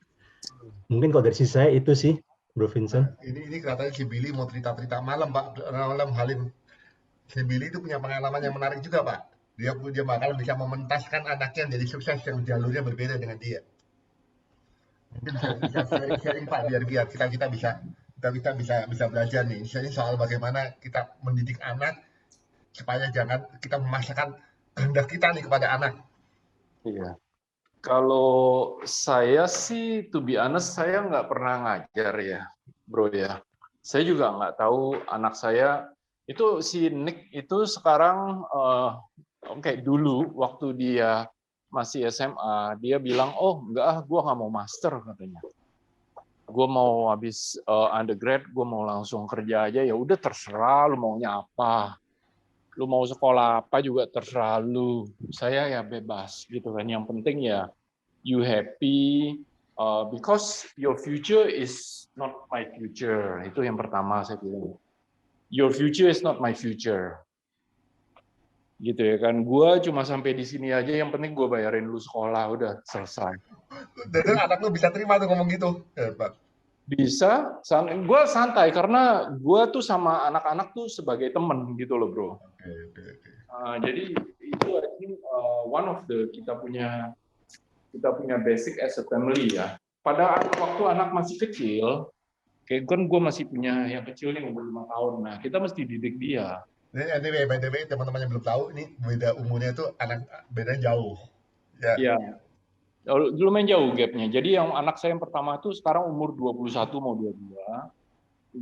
S13: Mungkin kalau dari sisi saya itu sih, Bro Vincent.
S12: Ini katanya si Billy mau cerita-cerita malam, Pak. Malam Halim. Si Billy itu punya pengalaman yang menarik juga, Pak. Dia bakal bisa mementaskan anaknya jadi sukses yang jalurnya berbeda dengan dia. Mungkin bisa sharing Pak, biar kita bisa belajar nih. Misalnya soal bagaimana kita mendidik anak supaya jangan kita memaksakan kehendak kita nih kepada anak.
S14: Iya. Kalau saya sih, to be honest, saya nggak pernah ngajar ya, bro ya. Saya juga nggak tahu anak saya itu si Nick itu sekarang kayak dulu waktu dia masih SMA, dia bilang, oh enggak, gue nggak mau master katanya. Gue mau habis undergrad, gue mau langsung kerja aja. Ya udah terserah, lu maunya apa. Lu mau sekolah apa juga terserah lu. Saya ya bebas gitu kan. Yang penting ya you happy because your future is not my future. Itu yang pertama saya bilang. Your future is not my future. Gitu ya kan, gue cuma sampai di sini aja, yang penting gue bayarin lu sekolah, udah selesai.
S12: Dan anak lu bisa terima tuh ngomong gitu, Pak?
S14: Bisa, gue santai karena gue tuh sama anak-anak tuh sebagai temen gitu loh bro. Jadi itu I think one of the kita punya basic as a family ya. Pada waktu anak masih kecil, kayak kan gue masih punya yang kecil nih umur 5 tahun, nah kita mesti didik dia.
S12: Ini by the way, teman-teman yang belum tahu, ini beda umurnya tuh bedanya jauh.
S14: Ya. Lumayan jauh gapnya. Jadi yang anak saya yang pertama itu sekarang umur 21 mau 22.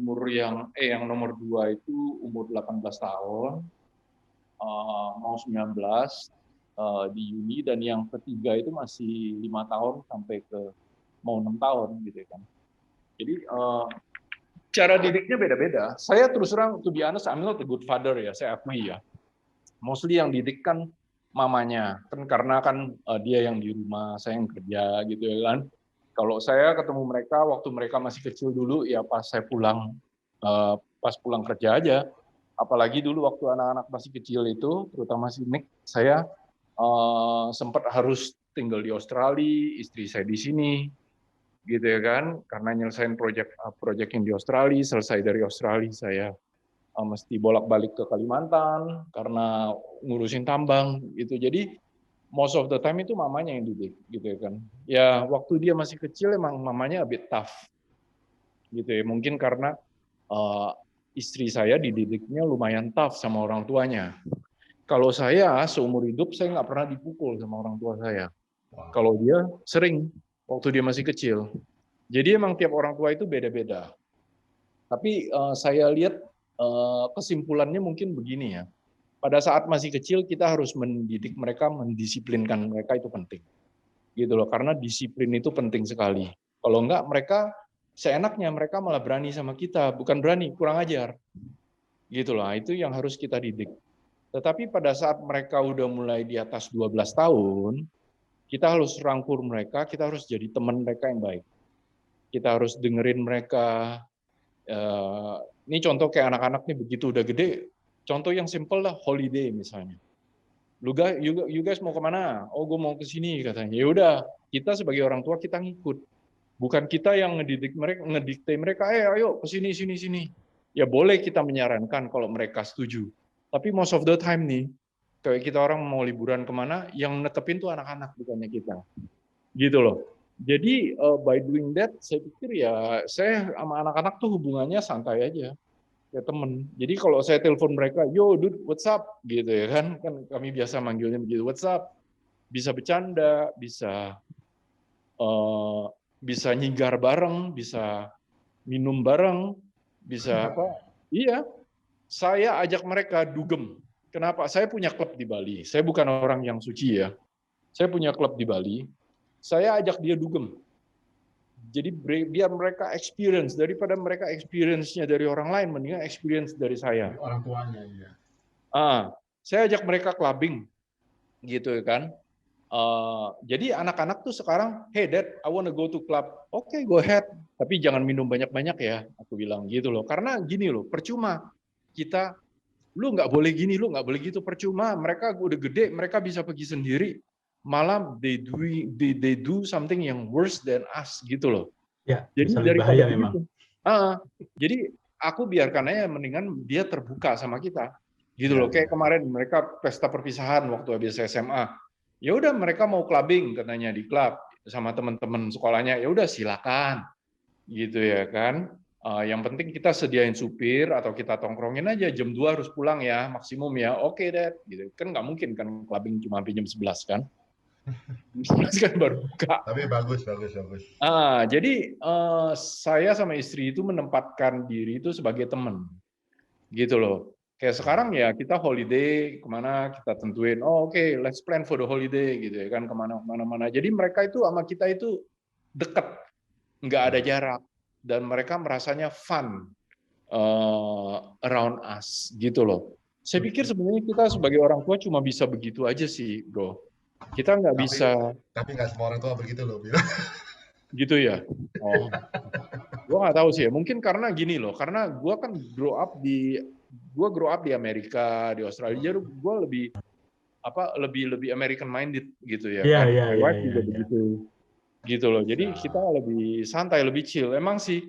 S14: Umur yang nomor 2 itu umur 18 tahun. Mau 19 di Juni, dan yang ketiga itu masih 5 tahun sampai ke mau 6 tahun gitu kan. Jadi cara didiknya beda-beda. Saya terus terang, to be honest, I'm not a good father ya, saya akui ya. Mostly yang didik kan mamanya, kan karena kan dia yang di rumah, saya yang kerja gitu ya kan. Kalau saya ketemu mereka waktu mereka masih kecil dulu ya pas saya pulang, pas pulang kerja aja. Apalagi dulu waktu anak-anak masih kecil itu, terutama si Nick, saya sempat harus tinggal di Australia, istri saya di sini. Gitu ya kan, karena nyelesain project yang di Australia, selesai dari Australia saya mesti bolak-balik ke Kalimantan karena ngurusin tambang gitu. Jadi most of the time itu mamanya yang didik gitu ya kan. Ya waktu dia masih kecil emang mamanya a bit tough gitu ya. Mungkin karena istri saya dididiknya lumayan tough sama orang tuanya. Kalau saya seumur hidup saya nggak pernah dipukul sama orang tua saya. Kalau dia sering waktu dia masih kecil. Jadi emang tiap orang tua itu beda-beda. Tapi saya lihat kesimpulannya mungkin begini ya. Pada saat masih kecil kita harus mendidik mereka, mendisiplinkan mereka itu penting. Gitu loh, karena disiplin itu penting sekali. Kalau enggak mereka seenaknya mereka malah berani sama kita, bukan berani, kurang ajar. Gitu loh, itu yang harus kita didik. Tetapi pada saat mereka udah mulai di atas 12 tahun, kita harus rangkul mereka, kita harus jadi teman mereka yang baik. Kita harus dengerin mereka. Ini contoh kayak anak-anak nih begitu udah gede, contoh yang simple lah, holiday misalnya. You guys mau kemana? Oh, gue mau ke sini katanya. Ya udah, kita sebagai orang tua kita ngikut. Bukan kita yang ngedikte mereka, ayo ke sini sini. Ya boleh kita menyarankan kalau mereka setuju. Tapi most of the time nih, kayak kita orang mau liburan kemana, yang netepin tuh anak-anak bukannya kita. Gitu loh. Jadi by doing that, saya pikir ya saya sama anak-anak tuh hubungannya santai aja. Ya temen. Jadi kalau saya telepon mereka, yo dude, what's up? Gitu ya kan. Kan kami biasa manggilnya begitu, what's up? Bisa bercanda, bisa nyinggar bareng, bisa minum bareng, bisa apa? Iya, saya ajak mereka dugem. Kenapa? Saya punya klub di Bali. Saya bukan orang yang suci ya. Saya punya klub di Bali. Saya ajak dia dugem. Jadi biar mereka experience, daripada mereka experience-nya dari orang lain, mendingan experience dari saya.
S12: Orang tuanya, iya.
S14: Saya ajak mereka clubbing, gitu kan. Jadi anak-anak tuh sekarang, hey dad, I wanna go to club. Oke, go ahead. Tapi jangan minum banyak-banyak ya, aku bilang gitu loh. Karena gini loh, percuma kita, lu nggak boleh gini, lu nggak boleh gitu, percuma. Mereka udah gede, mereka bisa pergi sendiri. Malah they do something yang worse than us gitu loh.
S13: Ya,
S14: Jadi
S13: bisa lebih
S14: daripada
S13: bahaya
S14: begitu.
S13: memang.
S14: Jadi aku biarkan aja, mendingan dia terbuka sama kita. Gitu loh. Kayak kemarin mereka pesta perpisahan waktu habis SMA. Ya udah mereka mau clubbing katanya di klub sama teman-teman sekolahnya. Ya udah silakan. Gitu ya kan. Yang penting kita sediain supir atau kita tongkrongin aja jam 2 harus pulang ya maksimum ya. Oke deh. Gitu. Kan nggak mungkin kan clubbing cuma sampai jam 11 kan. Kan baru buka.
S12: Tapi bagus.
S14: Jadi saya sama istri itu menempatkan diri itu sebagai teman, gitu loh. Kayak sekarang ya kita holiday kemana kita tentuin, oh oke, let's plan for the holiday gitu ya kan kemana-mana. Jadi mereka itu sama kita itu dekat, nggak ada jarak dan mereka merasanya fun around us gitu loh. Saya pikir sebenarnya kita sebagai orang tua cuma bisa begitu aja sih, bro. Kita nggak bisa.
S12: Tapi nggak semua orang tua begitu loh, Bill.
S14: Gitu ya. Oh, gue nggak tahu sih. Mungkin karena gini loh. Karena gue kan grow up di Amerika, di Australia. Gue lebih American minded gitu ya.
S13: Iya,
S14: Kan?
S13: iya,
S14: My
S13: iya,
S14: wife
S13: iya,
S14: juga
S13: iya.
S14: begitu. Gitu loh. Jadi kita lebih santai, lebih chill. Emang sih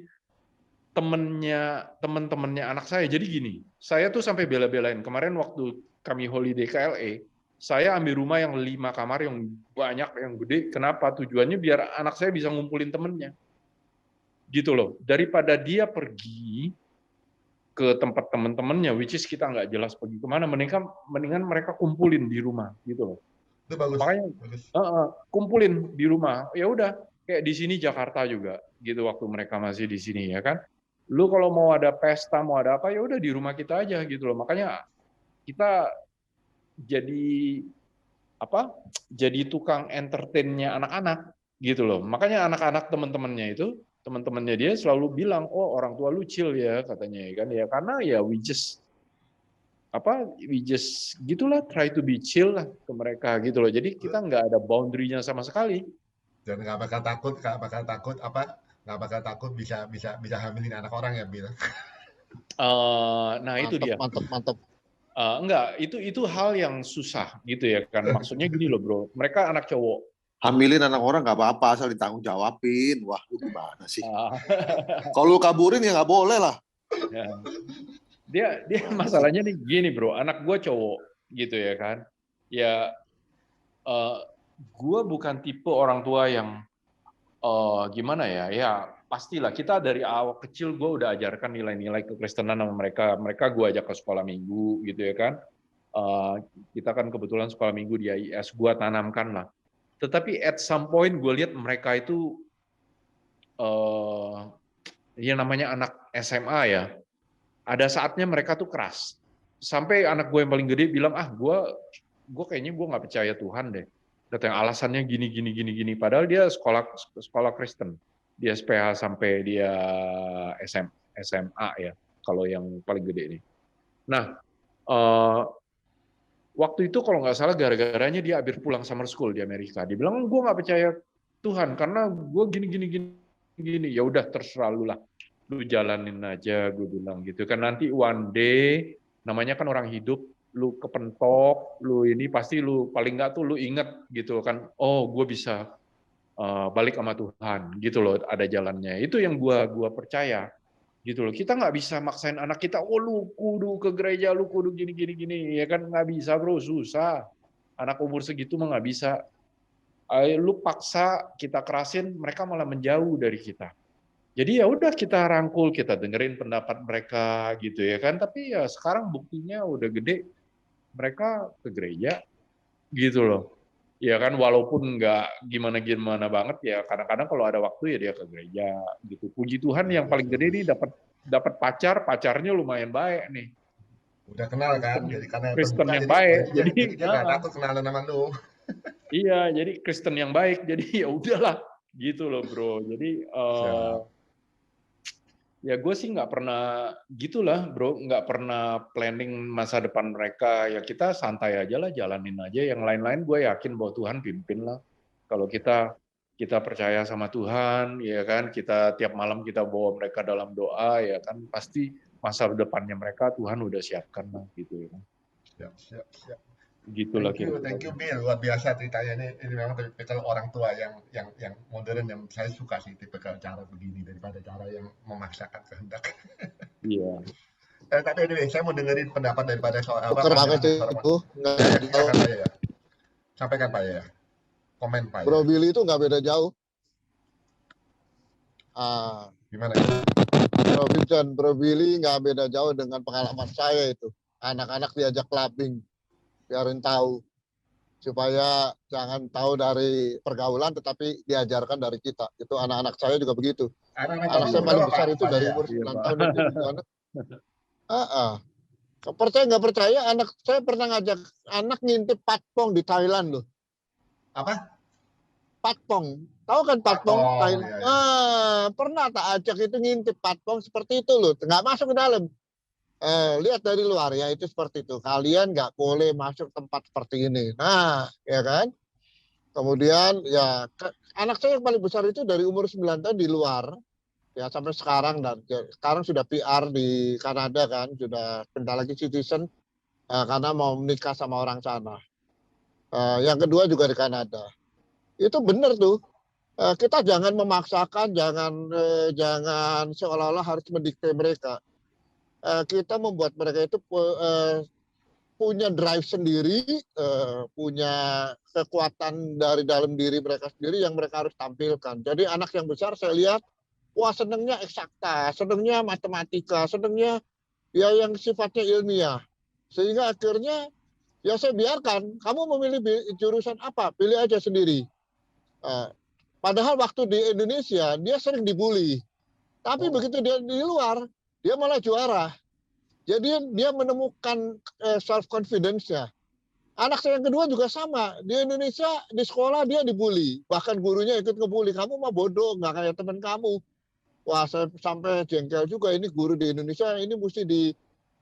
S14: temen-temennya anak saya. Jadi gini, saya tuh sampai bela-belain. Kemarin waktu kami holiday ke LA, saya ambil rumah yang 5 kamar yang banyak, yang gede. Kenapa? Tujuannya biar anak saya bisa ngumpulin temennya. Gitu loh. Daripada dia pergi ke tempat teman-temannya, which is kita nggak jelas pergi kemana, mendingan mereka kumpulin di rumah. Gitu loh.
S12: Itu bagus.
S14: Makanya kumpulin di rumah. Ya udah, kayak di sini Jakarta juga. Gitu waktu mereka masih di sini ya kan. Lu kalau mau ada pesta, mau ada apa, ya udah di rumah kita aja gitu loh. Makanya kita jadi tukang entertainnya anak-anak gitu loh. Makanya anak-anak teman-temannya dia selalu bilang, oh orang tua lu chill ya katanya kan ya, karena ya we just gitulah, try to be chill lah ke mereka gitu loh. Jadi kita nggak ada boundary-nya sama sekali.
S12: Dan nggak bakal takut bisa hamilin anak orang ya, Bill.
S14: Nah itu dia.
S15: Mantap.
S14: Enggak, itu hal yang susah gitu ya kan. Maksudnya gini loh bro, mereka anak cowok.
S16: Hamilin anak orang nggak apa-apa, asal ditanggung jawabin. Wah, lu gimana sih? Kalau lu kaburin ya nggak boleh lah.
S14: Ya. Dia masalahnya nih gini bro, anak gue cowok gitu ya kan. Ya, gue bukan tipe orang tua yang gimana ya. Ya pastilah kita dari awal kecil gue udah ajarkan nilai-nilai kekristenan sama mereka. Mereka gue ajak ke sekolah minggu gitu ya kan. Kita kan kebetulan sekolah minggu di AIS, gue tanamkan lah. Tetapi at some point gue lihat mereka itu yang namanya anak SMA ya. Ada saatnya mereka tuh keras. Sampai anak gue yang paling gede bilang, gue kayaknya gue nggak percaya Tuhan deh. Katanya alasannya gini. Padahal dia sekolah Kristen. Dia SPH sampai dia SMA ya, kalau yang paling gede ini. Nah, waktu itu kalau nggak salah gara-garanya dia habis pulang summer school di Amerika. Dia bilang, gue nggak percaya Tuhan karena gue gini. Ya udah terserah lu lah, lu jalanin aja, gue bilang gitu kan. Nanti one day, namanya kan orang hidup, lu kepentok, lu ini pasti lu paling nggak tuh lu inget gitu kan. Oh, gue bisa balik sama Tuhan gitu loh, ada jalannya. Itu yang gua percaya gitu loh. Kita nggak bisa maksain anak kita, oh lu kudu ke gereja, lu kudu gini, ya kan nggak bisa bro, susah. Anak umur segitu mah nggak bisa. Lu paksa, kita kerasin, mereka malah menjauh dari kita. Jadi ya udah kita rangkul, kita dengerin pendapat mereka gitu ya kan. Tapi ya sekarang buktinya udah gede, mereka ke gereja gitu loh. Ya kan walaupun nggak gimana-gimana banget ya kadang-kadang kalau ada waktu ya dia ke gereja gitu. Puji Tuhan yang paling gede nih dapat pacarnya lumayan baik nih.
S12: Udah kenal kan, jadi karena
S14: Kristen
S12: terbuka
S14: yang baik.
S12: jadi dia nggak takut kenalan sama lu.
S14: Iya, jadi Kristen yang baik. Jadi ya udahlah gitu loh bro. Jadi ya gue sih nggak pernah gitulah bro, nggak pernah planning masa depan mereka. Ya kita santai aja lah, jalanin aja. Yang lain-lain gue yakin bahwa Tuhan pimpin lah. Kalau kita percaya sama Tuhan, ya kan, kita tiap malam kita bawa mereka dalam doa, ya kan, pasti masa depannya mereka Tuhan udah siapkan lah gitu ya.
S12: Siap.
S14: Gitulah
S12: Thank you Bill, luar biasa ceritanya ini memang tipikal orang tua yang modern, yang saya suka sih tipikal cara begini daripada cara yang memaksakan kehendak.
S14: Iya.
S12: Tapi anyway, saya mau dengerin pendapat daripada soal apa. Sampaikan Pak ya. Komen Pak.
S15: Bro Billy itu nggak beda jauh.
S12: Gimana?
S15: Bro Billy nggak beda jauh dengan pengalaman saya itu. Anak-anak diajak clubbing, biarin tahu supaya jangan tahu dari pergaulan tetapi diajarkan dari kita. Itu anak-anak saya juga begitu. Anak saya paling besar itu dari umur 9 tahun itu anak. Percaya nggak percaya, anak saya pernah ngajak anak ngintip patpong di Thailand loh.
S12: Apa?
S15: Patpong. Tahu kan patpong? Thailand.
S12: Iya.
S15: Pernah tak ajak itu ngintip patpong seperti itu loh. Nggak masuk ke dalam. Lihat dari luar ya itu seperti itu. Kalian nggak boleh masuk tempat seperti ini. Nah, ya kan. Kemudian ya anak saya yang paling besar itu dari umur 9 tahun di luar ya sampai sekarang, dan sekarang sudah PR di Kanada kan, sudah bentar lagi citizen karena mau menikah sama orang sana. Yang kedua juga di Kanada. Itu benar tuh. Kita jangan memaksakan, jangan seolah-olah harus mendikte mereka. Kita membuat mereka itu punya drive sendiri, punya kekuatan dari dalam diri mereka sendiri yang mereka harus tampilkan. Jadi anak yang besar saya lihat, wah senengnya eksakta, senengnya matematika, senengnya ya yang sifatnya ilmiah. Sehingga akhirnya ya saya biarkan, kamu memilih jurusan apa, pilih aja sendiri. Padahal waktu di Indonesia dia sering dibully. Tapi begitu dia di luar, dia malah juara. Jadi dia menemukan self confidence-nya. Anak saya yang kedua juga sama. Di Indonesia di sekolah dia dibully, bahkan gurunya ikut ngebully. Kamu mah bodoh, nggak kayak teman kamu. Wah, saya sampai jengkel juga. Ini guru di Indonesia ini mesti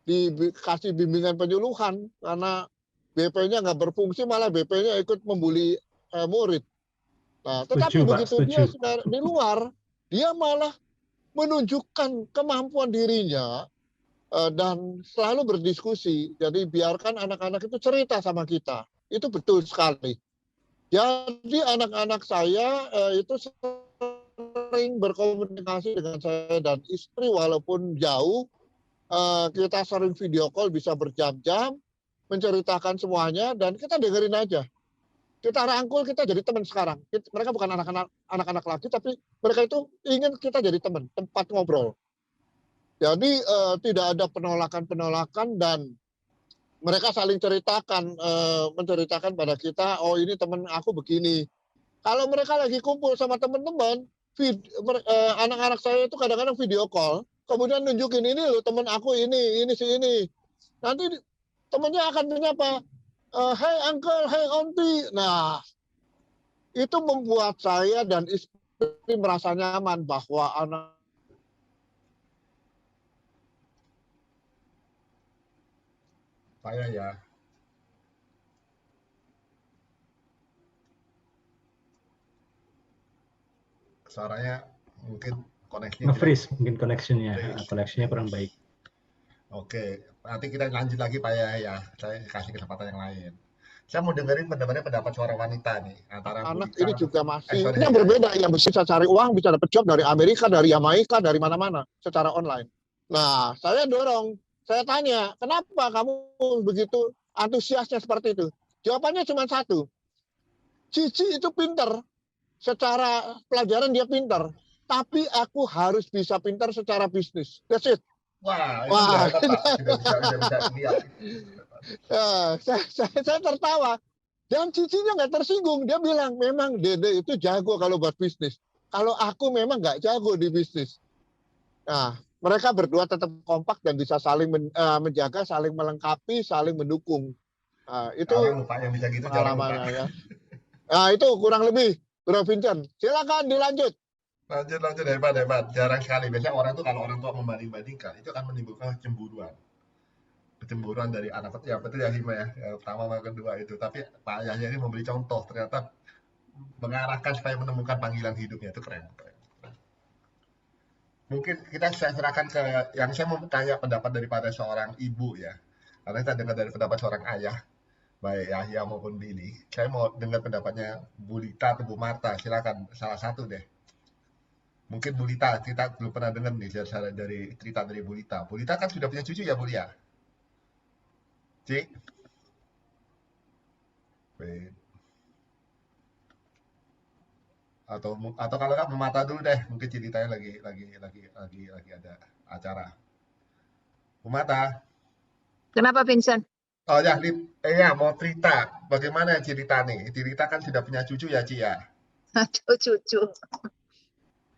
S15: dikasih bimbingan penyuluhan karena BP-nya nggak berfungsi, malah BP-nya ikut membuli murid. Nah, tetapi begitu dia sudah di luar, dia malah menunjukkan kemampuan dirinya dan selalu berdiskusi. Jadi biarkan anak-anak itu cerita sama kita. Itu betul sekali. Jadi anak-anak saya itu sering berkomunikasi dengan saya dan istri walaupun jauh. Kita sering video call bisa berjam-jam, menceritakan semuanya dan kita dengerin aja. Kita rangkul, kita jadi teman sekarang. Mereka bukan anak-anak lagi, tapi mereka itu ingin kita jadi teman, tempat ngobrol. Jadi tidak ada penolakan-penolakan dan mereka saling menceritakan pada kita, oh ini teman aku begini. Kalau mereka lagi kumpul sama teman-teman, anak-anak saya itu kadang-kadang video call, kemudian nunjukin ini loh teman aku ini si ini. Nanti temannya akan menyapa, hey uncle, hey auntie. Nah, itu membuat saya dan istri merasa nyaman bahwa anak
S12: Pak Yahya. Suaranya mungkin koneksinya jelek.
S13: Nge-freeze mungkin koneksinya kurang baik.
S12: Oke, nanti kita lanjut lagi Pak Yahya. Saya kasih kesempatan yang lain. Saya mau dengerin pendapat suara wanita nih antara
S15: Anak
S12: Bulita.
S15: ini juga masih
S12: sorry.
S15: ini yang berbeda, yang bisa cari uang, bisa dapat job dari Amerika, dari Jamaika, dari mana-mana secara online. Nah, saya dorong, saya tanya, kenapa kamu begitu antusiasnya seperti itu? Jawabannya cuma satu. Cici itu pinter, secara pelajaran dia pinter, tapi aku harus bisa pinter secara bisnis. That's it.
S12: Wah, itu
S15: Wah,
S12: udah hebat, Pak. Bisa lihat.
S15: ya, saya tertawa. Dan cicinya nggak tersinggung. Dia bilang, memang Dede itu jago kalau buat bisnis. Kalau aku memang nggak jago di bisnis. Nah, mereka berdua tetap kompak dan bisa saling menjaga, saling melengkapi, saling mendukung. Nah, itu
S12: Jarang lupa yang bisa gitu, jarang lupa.
S15: pengalamannya ya. Nah, itu kurang lebih, Bro Vincent. Silakan dilanjut.
S12: Lanjut, hebat. Jarang sekali. Biasanya orang tuh kalau orang tua membanding-bandingkan, itu akan menimbulkan kecemburuan. Kecemburuan dari anak. Ya betul ya Hima ya. Yang pertama sama kedua itu. Tapi Pak Yahya ini memberi contoh. Ternyata mengarahkan supaya menemukan panggilan hidupnya. Itu keren. Mungkin saya serahkan ke yang saya mau tanya pendapat daripada seorang ibu ya. Karena kita dengar dari pendapat seorang ayah, baik Yahya maupun Billy. Saya mau dengar pendapatnya Bu Lita atau Bu Marta. Silakan salah satu deh. Mungkin Bu Lita, kita belum pernah dengar nih dari cerita dari Bu Lita. Bu Lita kan sudah punya cucu ya Bu Lia? Cik? Wait. Atau kalau nggak Bu Marta dulu deh, mungkin ceritanya lagi ada acara. Bu Marta.
S17: Kenapa Vincent?
S12: Oh ya, mau cerita. Bagaimana cerita nih? Cerita kan sudah punya cucu ya, Ci ya?
S17: Aduh, cucu.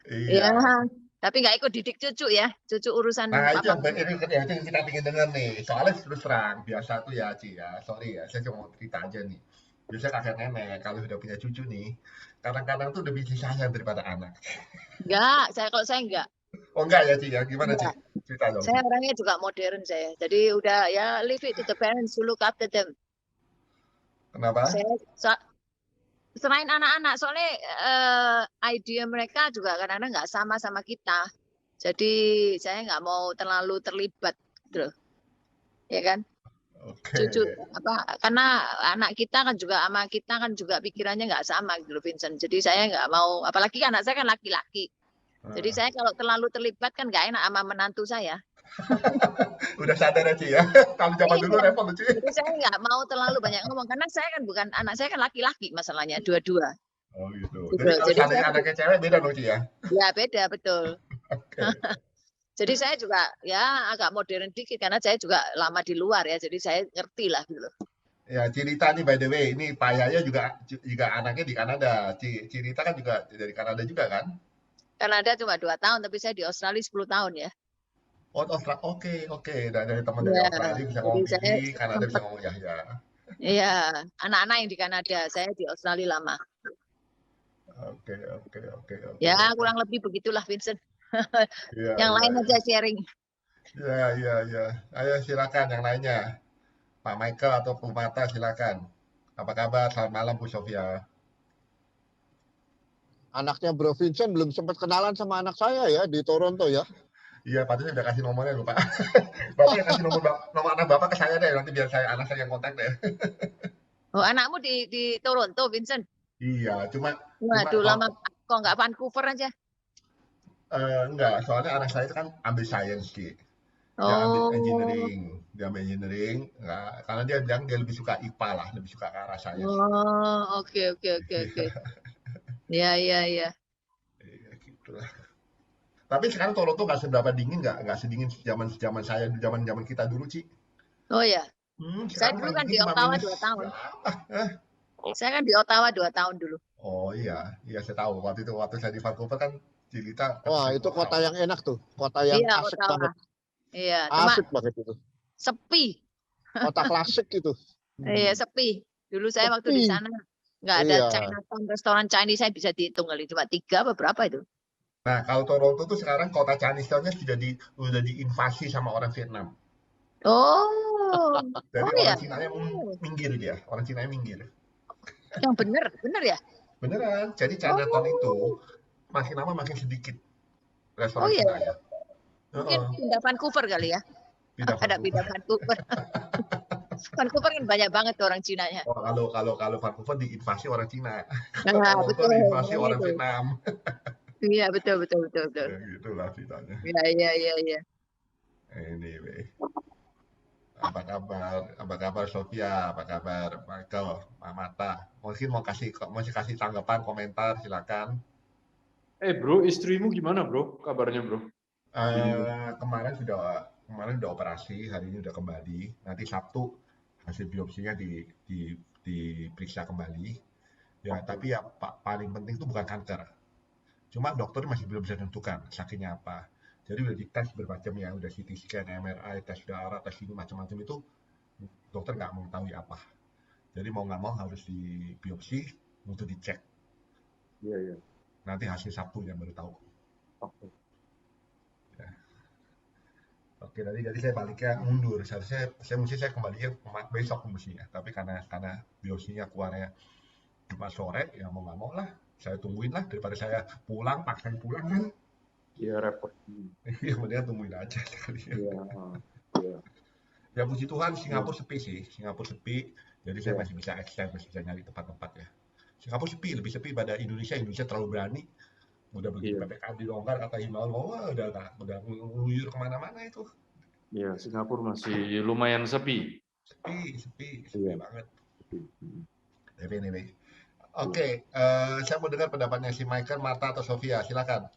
S12: Iya.
S17: Ya, tapi nggak ikut didik cucu ya. Cucu urusan
S12: Nah, itu
S17: papa.
S12: yang kita ingin dengar nih. Soalnya terus terang, biasa tuh ya, Ci ya. Sorry ya, saya cuma mau cerita aja nih. Biasa kakek nenek kalau sudah punya cucu nih, kadang-kadang tuh lebih disayang daripada anak.
S17: Enggak, kalau saya enggak.
S12: Oh enggak ya, Ci ya? Gimana, Ci? Cerita dong.
S17: Saya orangnya juga modern saya. Jadi udah ya leave it to the parents to look after them.
S12: Kenapa?
S17: Selain anak-anak, soalnya idea mereka juga kadang-kadang nggak sama kita. Jadi saya nggak mau terlalu terlibat, gitu. Ya kan? Cucu karena anak kita kan juga sama kita kan juga pikirannya nggak sama gitu loh Vincent. Jadi saya nggak mau, apalagi anak saya kan laki-laki. Jadi saya kalau terlalu terlibat kan nggak enak sama menantu saya.
S12: Udah sadar ya, Ci ya? Kalau zaman dulu repot, Ci.
S17: Jadi saya nggak mau terlalu banyak ngomong karena saya kan bukan anak saya kan laki-laki masalahnya dua-dua.
S12: Oh gitu.
S17: Jadi
S12: kalau anaknya cewek beda dong, Ci ya?
S17: Ya beda betul. Jadi saya juga ya agak modern dikit karena saya juga lama di luar ya, jadi saya ngerti lah gitu.
S12: Ya cerita nih by the way, ini Pak Yahya juga anaknya di Kanada. Cerita kan juga dari Kanada juga kan?
S17: Kanada cuma 2 tahun, tapi saya di Australia 10 tahun ya.
S12: Oh Australia, oke. Dari teman dari Australia bisa ngomong Billy, Kanada bisa ngomong Yahya.
S17: Iya, anak-anak yang di Kanada, saya di Australia lama.
S12: Oke.
S17: Ya kurang lebih begitulah Vincent.
S12: Ya,
S17: yang lain aja sharing.
S12: Ya. Ayo silakan yang lainnya. Pak Michael atau Bu Marta silakan. Apa kabar? Selamat malam Bu Sofia.
S15: Anaknya Bro Vincent belum sempat kenalan sama anak saya ya di Toronto ya.
S12: Iya, patutnya udah kasih nomornya lupa. Bapak yang kasih nomor anak Bapak ke saya deh, nanti biar anak saya yang kontak deh.
S17: Oh, anakmu di Toronto, Vincent?
S12: Iya, cuma
S17: waduh, lama kok nggak Vancouver aja?
S12: Enggak, soalnya anak saya itu kan ambil sains sih. Dia ambil engineering. Enggak, karena dia bilang dia lebih suka IPA lah, lebih suka ke arah sains.
S17: Oh, oke. Ya.
S12: Iya, gitulah. Tapi sekarang Toronto nggak seberapa dingin, nggak sedingin zaman saya, zaman kita dulu, Ci.
S17: Oh ya. Saya dulu kan di Ottawa 2 tahun. Saya kan di Ottawa 2 tahun dulu.
S12: Oh iya, saya tahu. Waktu saya di Vancouver kan Cilita.
S15: Wah, itu kota yang enak tuh, kota yang asik banget.
S17: Iya,
S15: asik banget itu.
S17: Sepi.
S15: Kota klasik itu.
S17: Iya, sepi. Dulu saya waktu di sana nggak ada Chinatown, restoran Chinese saya bisa dihitung kali cuma 3 apa berapa itu.
S12: Nah, kalau Toronto tuh sekarang kota Chinese-nya sudah diinvasi sama orang Vietnam.
S17: Oh.
S12: Jadi
S17: Oh ya.
S12: orang Cina minggir dia, orang Cina minggir.
S17: Yang bener ya?
S12: Beneran. Jadi Chinatown itu makin lama makin sedikit
S17: Oh
S12: restoran
S17: ya.
S12: Cina ya.
S17: Mungkin pindah Vancouver kali ya.
S12: Pindah
S17: Ada pindah Vancouver. Vancouver kan banyak banget tuh orang Cinanya.
S12: Oh, kalau Vancouver diinvasi orang Cina.
S17: Nah,
S12: Kalau
S17: betul.
S12: diinvasi orang
S17: Gitu.
S12: Vietnam.
S17: Iya, betul.
S12: Ya, gitulah ceritanya.
S17: Iya.
S12: Anyway. Apa kabar Sofia? Apa kabar Michael? Mata? Mungkin mau kasih tanggapan, komentar, silakan.
S14: Bro, istrimu gimana bro? Kabarnya bro?
S12: Kemarin udah operasi, hari ini udah kembali. Nanti Sabtu hasil biopsinya diperiksa kembali. Ya, tapi ya paling penting itu bukan kanker. Cuma dokter masih belum bisa tentukan sakitnya apa. Jadi udah dites bermacam ya, udah CT scan, MRI, tes darah, tes ini macam-macam itu dokter nggak mengetahui apa. Jadi mau nggak mau harus di biopsi untuk dicek.
S14: Iya.
S12: Nanti hasil Sabtu yang baru tahu.
S14: Oke.
S12: Ya. Oke, jadi saya baliknya mundur. Seharusnya saya kembalinya besok mestinya. Tapi karena biopsinya keluarnya Jumat sore, ya mau nggak mau lah. Saya tungguin lah daripada saya paksain pulang kan.
S14: Iya, repot.
S12: Iya, mendingan tungguin aja sekali.
S14: Iya.
S12: Ya puji Tuhan Singapura sepi sih. Singapura sepi. Jadi saya masih bisa extend, masih bisa nyari tempat-tempat ya. Singapura sepi, lebih sepi pada Indonesia. Indonesia terlalu berani. Udah begitu PPKM dilonggar kata Himbauan, udah ngeluyur kemana-mana itu.
S14: Iya, Singapura masih lumayan sepi.
S12: Sepi banget. Anyway. Oke, saya mau dengar pendapatnya si Michael, Marta atau Sofia. Silakan.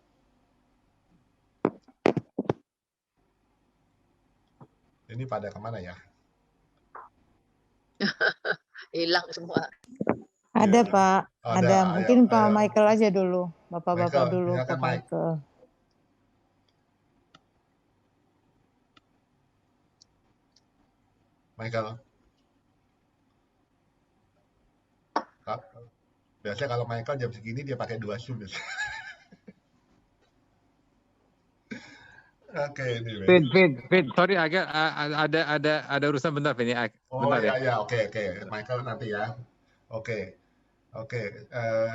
S12: Ini pada kemana ya?
S17: Hilang semua.
S18: Ada Pak, ada. Mungkin Pak
S12: ayo.
S18: Michael aja dulu, Bapak-bapak dulu, Pak Michael.
S12: Michael. Biasanya kalau Michael jam segini dia pakai 2 Zoom. Oke, anyway.
S19: Fit, sorry agak ada urusan bentar ini.
S12: Oh ya, oke. Michael nanti ya. Oke.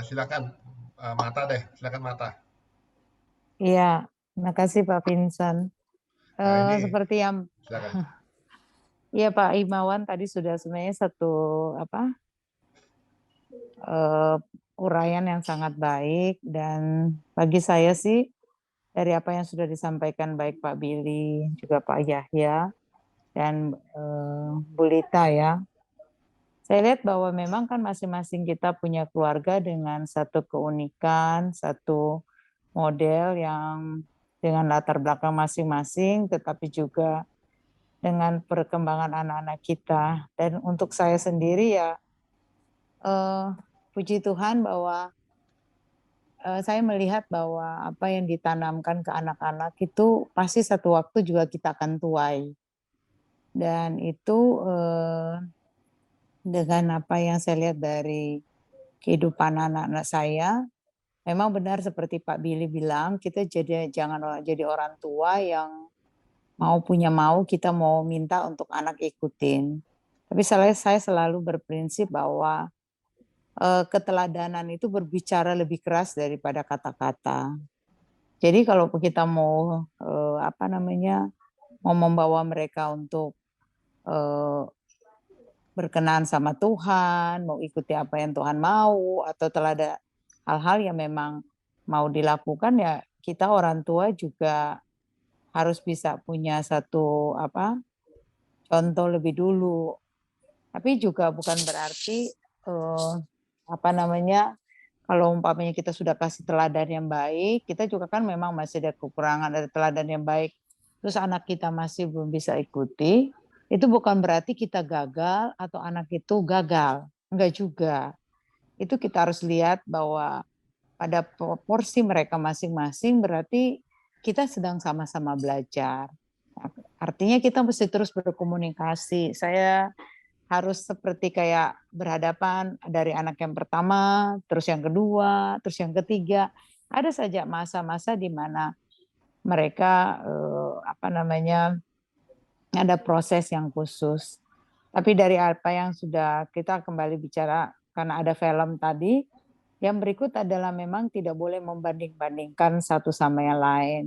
S12: Silakan Mata deh, silakan Mata.
S18: Iya, terima kasih Pak Vincent. Seperti yang
S12: silakan.
S18: Iya Pak Imawan tadi sudah sebenarnya satu uraian yang sangat baik, dan bagi saya sih dari apa yang sudah disampaikan baik Pak Billy juga Pak Yahya dan Bu Lita ya, saya lihat bahwa memang kan masing-masing kita punya keluarga dengan satu keunikan, satu model yang dengan latar belakang masing-masing, tetapi juga dengan perkembangan anak-anak kita. Dan untuk saya sendiri ya, puji Tuhan bahwa saya melihat bahwa apa yang ditanamkan ke anak-anak itu pasti satu waktu juga kita akan tuai. Dan itu dengan apa yang saya lihat dari kehidupan anak-anak saya, memang benar seperti Pak Billy bilang, kita jangan jadi orang tua yang kita mau minta untuk anak ikutin. Tapi saya selalu berprinsip bahwa keteladanan itu berbicara lebih keras daripada kata-kata. Jadi kalau kita mau mau membawa mereka untuk berkenan sama Tuhan, mau ikuti apa yang Tuhan mau, atau telah ada hal-hal yang memang mau dilakukan, ya kita orang tua juga harus bisa punya satu contoh lebih dulu. Tapi juga bukan berarti kalau umpamanya kita sudah kasih teladan yang baik, kita juga kan memang masih ada kekurangan dari teladan yang baik, terus anak kita masih belum bisa ikuti, itu bukan berarti kita gagal atau anak itu gagal, enggak juga. Itu kita harus lihat bahwa pada porsi mereka masing-masing berarti kita sedang sama-sama belajar. Artinya kita mesti terus berkomunikasi. Saya harus seperti kayak berhadapan dari anak yang pertama, terus yang kedua, terus yang ketiga. Ada saja masa-masa di mana mereka ada proses yang khusus. Tapi dari apa yang sudah kita kembali bicara, karena ada film tadi, yang berikut adalah memang tidak boleh membanding-bandingkan satu sama yang lain.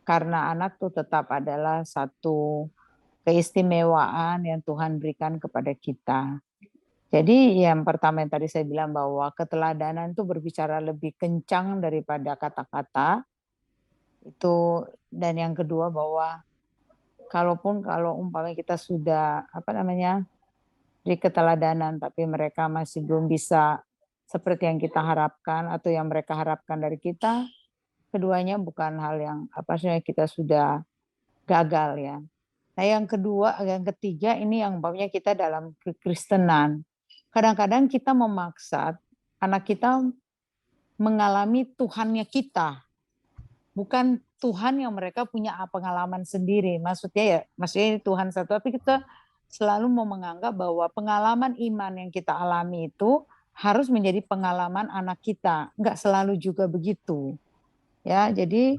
S18: Karena anak itu tetap adalah satu keistimewaan yang Tuhan berikan kepada kita. Jadi yang pertama yang tadi saya bilang bahwa keteladanan itu berbicara lebih kencang daripada kata-kata. Itu, dan yang kedua bahwa kalau umpamanya kita sudah di keteladanan tapi mereka masih belum bisa seperti yang kita harapkan atau yang mereka harapkan dari kita, keduanya bukan hal yang kita sudah gagal ya. Nah yang ketiga ini yang umpamanya kita dalam kekristenan. Kadang-kadang kita memaksa anak kita mengalami Tuhannya kita. Bukan Tuhan yang mereka punya pengalaman sendiri. Maksudnya Tuhan satu, tapi kita selalu mau menganggap bahwa pengalaman iman yang kita alami itu harus menjadi pengalaman anak kita. Enggak selalu juga begitu. Ya, jadi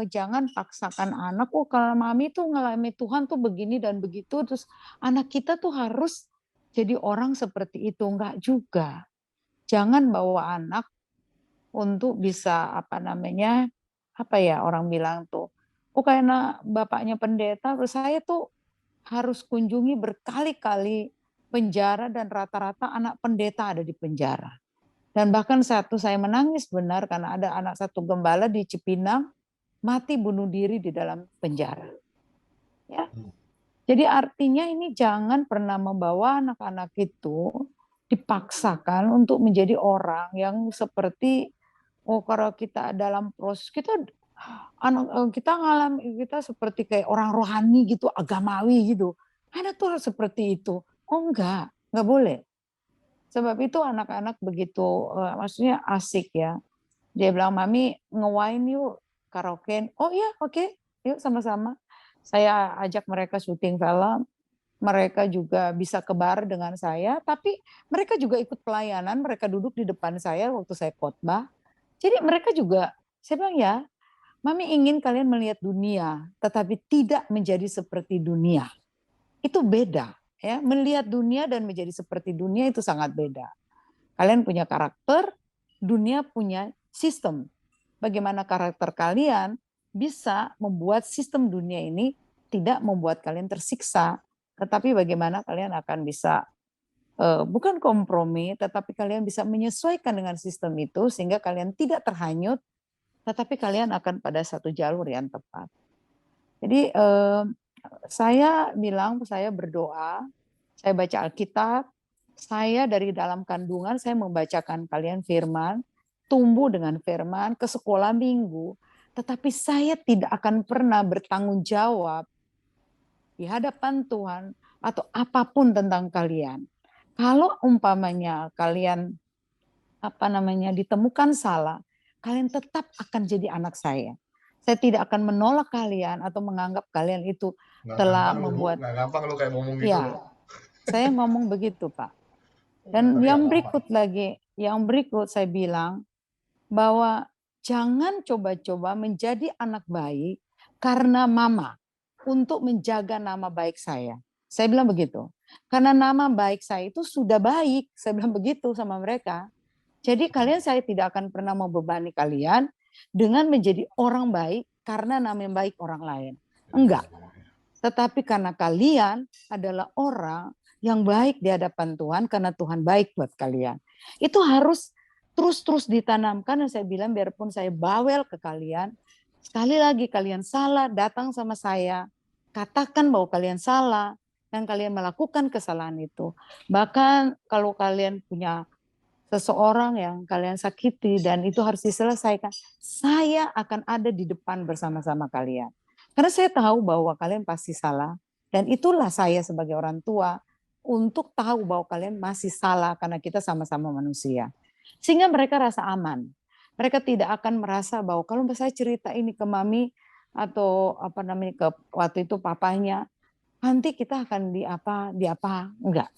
S18: jangan paksakan anak, kalau mami tuh ngalami Tuhan tuh begini dan begitu, terus anak kita tuh harus jadi orang seperti itu. Enggak juga. Jangan bawa anak untuk bisa orang bilang tuh, karena bapaknya pendeta, terus saya tuh harus kunjungi berkali-kali penjara dan rata-rata anak pendeta ada di penjara. Dan bahkan saya menangis benar karena ada anak satu gembala di Cipinang mati bunuh diri di dalam penjara. Ya. Jadi artinya ini jangan pernah membawa anak-anak itu dipaksakan untuk menjadi orang yang seperti kalau kita dalam proses kita seperti kayak orang rohani gitu, agamawi gitu. Ada tuh seperti itu. Enggak boleh. Sebab itu anak-anak begitu maksudnya asik ya. Dia bilang, "Mami, nge-wine yuk, karaoke." Oh iya, oke. Yuk sama-sama. Saya ajak mereka syuting film. Mereka juga bisa ke bar dengan saya, tapi mereka juga ikut pelayanan, mereka duduk di depan saya waktu saya khotbah. Jadi mereka juga, saya bilang ya, Mami ingin kalian melihat dunia, tetapi tidak menjadi seperti dunia. Itu beda. Ya, melihat dunia dan menjadi seperti dunia itu sangat beda. Kalian punya karakter, dunia punya sistem. Bagaimana karakter kalian bisa membuat sistem dunia ini tidak membuat kalian tersiksa, tetapi bagaimana kalian akan bisa bukan kompromi, tetapi kalian bisa menyesuaikan dengan sistem itu sehingga kalian tidak terhanyut, tetapi kalian akan pada satu jalur yang tepat. Jadi saya berdoa, saya baca Alkitab, saya dari dalam kandungan saya membacakan kalian firman, tumbuh dengan firman, ke sekolah minggu, tetapi saya tidak akan pernah bertanggung jawab di hadapan Tuhan atau apapun tentang kalian. Kalau umpamanya kalian ditemukan salah, kalian tetap akan jadi anak saya. Saya tidak akan menolak kalian atau menganggap kalian itu telah membuat.
S12: Nggak gampang lu kayak ngomong gitu.
S18: Ya, saya ngomong begitu, Pak. Dan yang berikut saya bilang bahwa jangan coba-coba menjadi anak baik karena mama untuk menjaga nama baik saya. Saya bilang begitu. Karena nama baik saya itu sudah baik. Saya bilang begitu sama mereka. Jadi saya tidak akan pernah membebani kalian dengan menjadi orang baik karena nama baik orang lain. Enggak. Tetapi karena kalian adalah orang yang baik di hadapan Tuhan karena Tuhan baik buat kalian. Itu harus terus-terus ditanamkan, dan saya bilang biarpun saya bawel ke kalian, sekali lagi kalian salah, datang sama saya, katakan bahwa kalian salah, dan kalian melakukan kesalahan itu. Bahkan kalau kalian punya seseorang yang kalian sakiti dan itu harus diselesaikan, saya akan ada di depan bersama-sama kalian. Karena saya tahu bahwa kalian pasti salah, dan itulah saya sebagai orang tua untuk tahu bahwa kalian masih salah karena kita sama-sama manusia. Sehingga mereka rasa aman. Mereka tidak akan merasa bahwa kalau saya cerita ini ke mami atau ke waktu itu papanya, nanti kita akan di apa, enggak.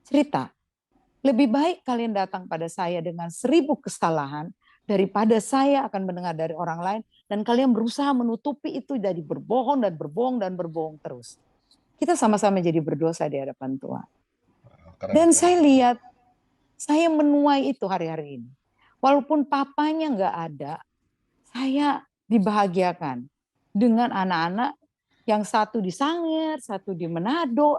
S18: Cerita. Lebih baik kalian datang pada saya dengan 1000 kesalahan daripada saya akan mendengar dari orang lain dan kalian berusaha menutupi itu dari berbohong dan berbohong dan berbohong terus. kita sama-sama jadi berdosa di hadapan Tuhan.
S12: Keren,
S18: Dan
S12: keren.
S18: saya lihat, saya menuai itu hari-hari ini. Walaupun papanya nggak ada, saya dibahagiakan dengan anak-anak yang satu di Sangir, satu di Manado,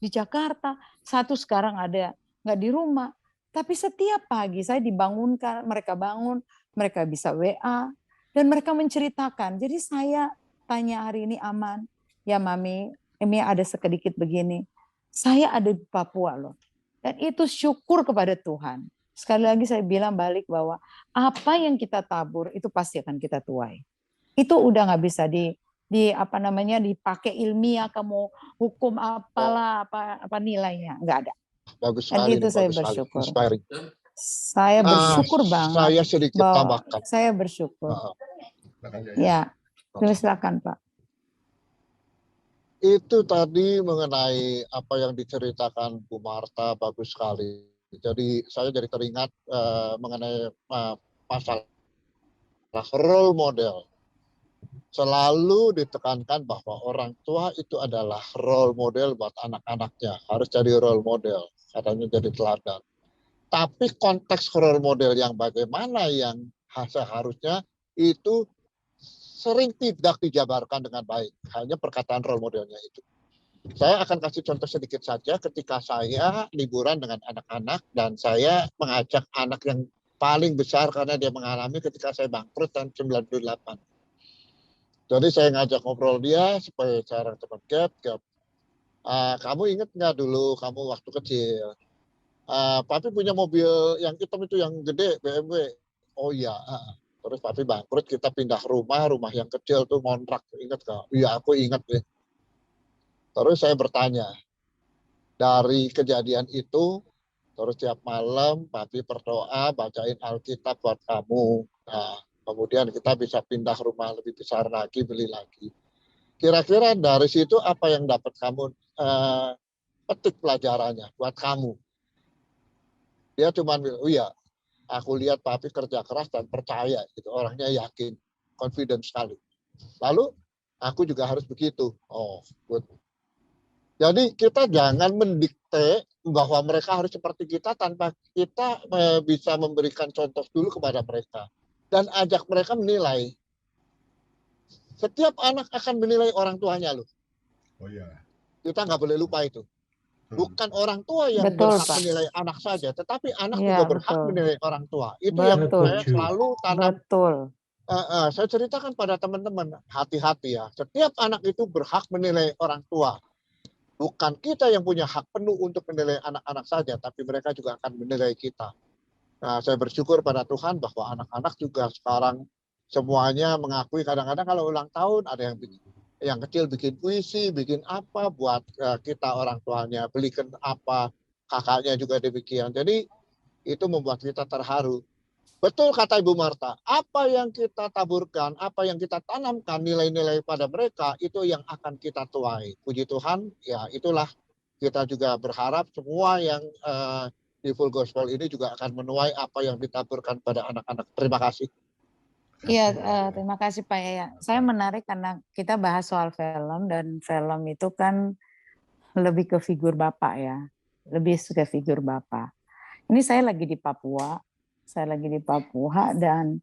S18: di Jakarta, satu sekarang ada nggak di rumah. Tapi setiap pagi saya dibangunkan, mereka bangun, mereka bisa WA, dan mereka menceritakan. Jadi saya tanya hari ini, aman? Ya Mami, ini ada sedikit begini. Saya ada di Papua loh. Dan itu syukur kepada Tuhan. Sekali lagi saya bilang balik bahwa apa yang kita tabur itu pasti akan kita tuai. Itu udah nggak bisa dipakai ilmiah, kamu hukum apalah apa nilainya, nggak ada.
S15: Bagus
S18: Dan
S15: sekali
S18: itu
S15: nih,
S18: saya
S15: bagus sekali.
S18: bersyukur.
S15: Inspiring.
S18: Saya bersyukur banget.
S15: Saya sedikit
S18: bahwa
S15: tambahkan.
S18: Saya bersyukur. Ya, silakan Pak.
S15: Itu tadi mengenai apa yang diceritakan Bu Marta, bagus sekali. Jadi saya jadi teringat mengenai masalah role model. Selalu ditekankan bahwa orang tua itu adalah role model buat anak-anaknya. Harus jadi role model, katanya jadi teladan. Tapi konteks role model yang bagaimana yang seharusnya itu sering tidak dijabarkan dengan baik. Hanya perkataan role modelnya itu. Saya akan kasih contoh sedikit saja ketika saya liburan dengan anak-anak dan saya mengajak anak yang paling besar karena dia mengalami ketika saya bangkrut tahun 98. Jadi saya ngajak ngobrol dia supaya cara teman Gap. Kamu ingat nggak dulu kamu waktu kecil? Papi punya mobil yang hitam itu yang gede, BMW. Oh iya. Terus papi bangkrut, kita pindah rumah yang kecil tuh ngontrak. Ingat nggak? Iya, aku ingat deh. Terus saya bertanya, dari kejadian itu, terus tiap malam papi berdoa, bacain Alkitab buat kamu. Nah, kemudian kita bisa pindah rumah lebih besar lagi, beli lagi. Kira-kira dari situ apa yang dapat kamu petik pelajarannya buat kamu? Dia cuma bilang, oh iya, aku lihat papi kerja keras dan percaya, gitu. Orangnya yakin, confident sekali. Lalu aku juga harus begitu. Oh, good. Jadi kita jangan mendikte bahwa mereka harus seperti kita tanpa kita bisa memberikan contoh dulu kepada mereka dan ajak mereka menilai. Setiap anak akan menilai orang tuanya loh.
S12: Oh iya.
S15: Kita nggak boleh lupa itu. Bukan orang tua yang
S18: Betul,
S15: berhak
S18: Pak.
S15: menilai anak saja, tetapi anak
S18: Iya,
S15: juga berhak
S18: betul.
S15: menilai orang tua. Itu
S18: Betul.
S15: yang saya selalu tanam.
S18: Betul.
S15: Saya ceritakan pada teman-teman, hati-hati ya. Setiap anak itu berhak menilai orang tua. Bukan kita yang punya hak penuh untuk menilai anak-anak saja, tapi mereka juga akan menilai kita. Nah, saya bersyukur pada Tuhan bahwa anak-anak juga sekarang semuanya mengakui, kadang-kadang kalau ulang tahun ada yang kecil bikin puisi, bikin apa buat kita orang tuanya, belikan apa, kakaknya juga demikian. Jadi itu membuat kita terharu. Betul kata Ibu Marta, apa yang kita taburkan, apa yang kita tanamkan, nilai-nilai pada mereka, itu yang akan kita tuai. Puji Tuhan, ya itulah kita juga berharap semua yang di Full Gospel ini juga akan menuai apa yang ditaburkan pada anak-anak. Terima kasih.
S18: Iya, terima kasih Pak Yaya. Saya menarik karena kita bahas soal film dan film itu kan lebih ke figur Bapak ya, lebih ke figur Bapak. Ini saya lagi di Papua. Dan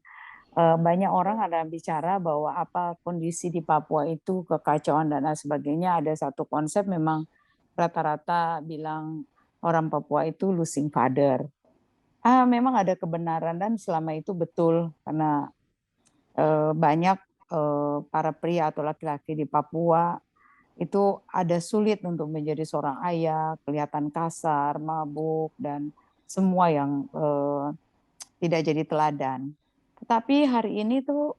S18: banyak orang ada bicara bahwa apa kondisi di Papua itu kekacauan dan lain sebagainya. Ada satu konsep memang rata-rata bilang orang Papua itu losing father. Memang ada kebenaran dan selama itu betul karena banyak para pria atau laki-laki di Papua itu ada sulit untuk menjadi seorang ayah, kelihatan kasar, mabuk dan semua yang tidak jadi teladan. Tetapi hari ini tuh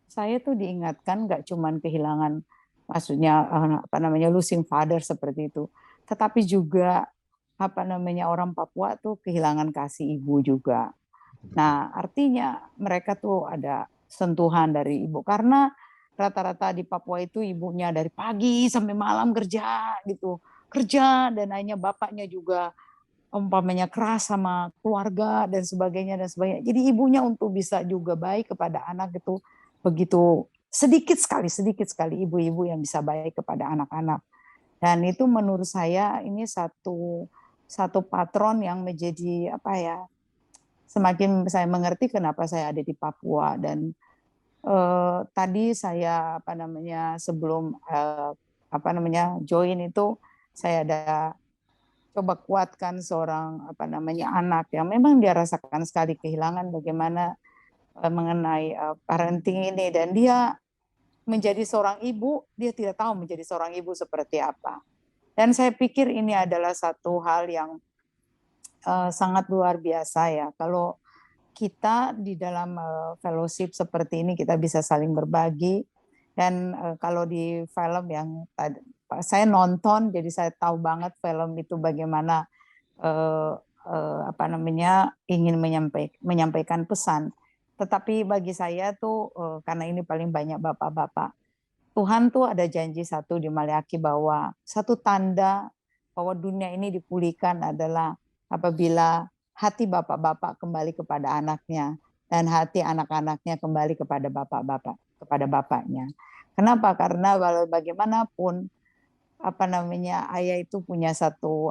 S18: saya tuh diingatkan nggak cuman kehilangan, maksudnya losing father seperti itu, tetapi juga orang Papua tuh kehilangan kasih ibu juga. Nah, artinya mereka tuh ada sentuhan dari ibu karena rata-rata di Papua itu ibunya dari pagi sampai malam kerja dan akhirnya bapaknya juga umpamanya keras sama keluarga dan sebagainya. Jadi ibunya untuk bisa juga baik kepada anak itu begitu sedikit sekali ibu-ibu yang bisa baik kepada anak-anak. Dan itu menurut saya ini satu patron yang menjadi semakin saya mengerti kenapa saya ada di Papua. Dan tadi saya sebelum join itu saya ada coba kuatkan seorang anak yang memang dia rasakan sekali kehilangan bagaimana mengenai parenting ini, dan dia menjadi seorang ibu, dia tidak tahu menjadi seorang ibu seperti apa. Dan saya pikir ini adalah satu hal yang sangat luar biasa ya. Kalau kita di dalam fellowship seperti ini kita bisa saling berbagi. Dan kalau di film yang tadi saya nonton, jadi saya tahu banget film itu bagaimana ingin menyampaikan pesan. Tetapi bagi saya tuh karena ini paling banyak bapak-bapak, Tuhan tuh ada janji satu di Maleakhi bahwa satu tanda bahwa dunia ini dipulihkan adalah apabila hati bapak-bapak kembali kepada anaknya dan hati anak-anaknya kembali kepada bapak-bapak, kepada bapaknya. Kenapa? Karena walau bagaimanapun ayah itu punya satu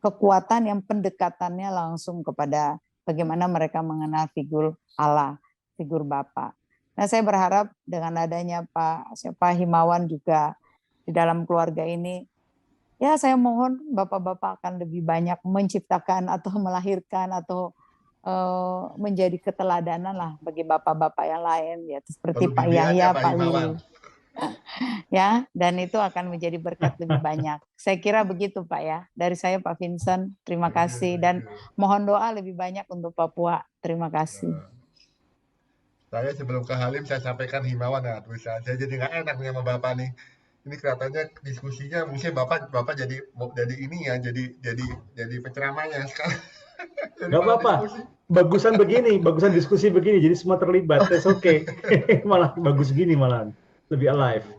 S18: kekuatan yang pendekatannya langsung kepada bagaimana mereka mengenal figur Allah, figur Bapa. Nah, saya berharap dengan adanya Pak Himawan juga di dalam keluarga ini, ya saya mohon bapak-bapak akan lebih banyak menciptakan atau melahirkan atau menjadi keteladanan lah bagi bapak-bapak yang lain, ya seperti Pak Yahya, Pak Lili. Ya, dan itu akan menjadi berkat lebih banyak. Saya kira begitu Pak ya. Dari saya Pak Vincent, terima kasih dan mohon doa lebih banyak untuk Papua. Terima kasih.
S12: Saya sebelum ke Halim saya sampaikan himbauan ya tulisan. Saya jadi nggak enak nih sama Bapak nih. Ini kelihatannya diskusinya mungkin Bapak jadi ini ya, jadi penceramahnya sekarang.
S13: Nggak apa-apa. Bagusan begini, bagusan diskusi begini, jadi semua terlibat. That's okay. Malah bagus gini malah. Lebih alive.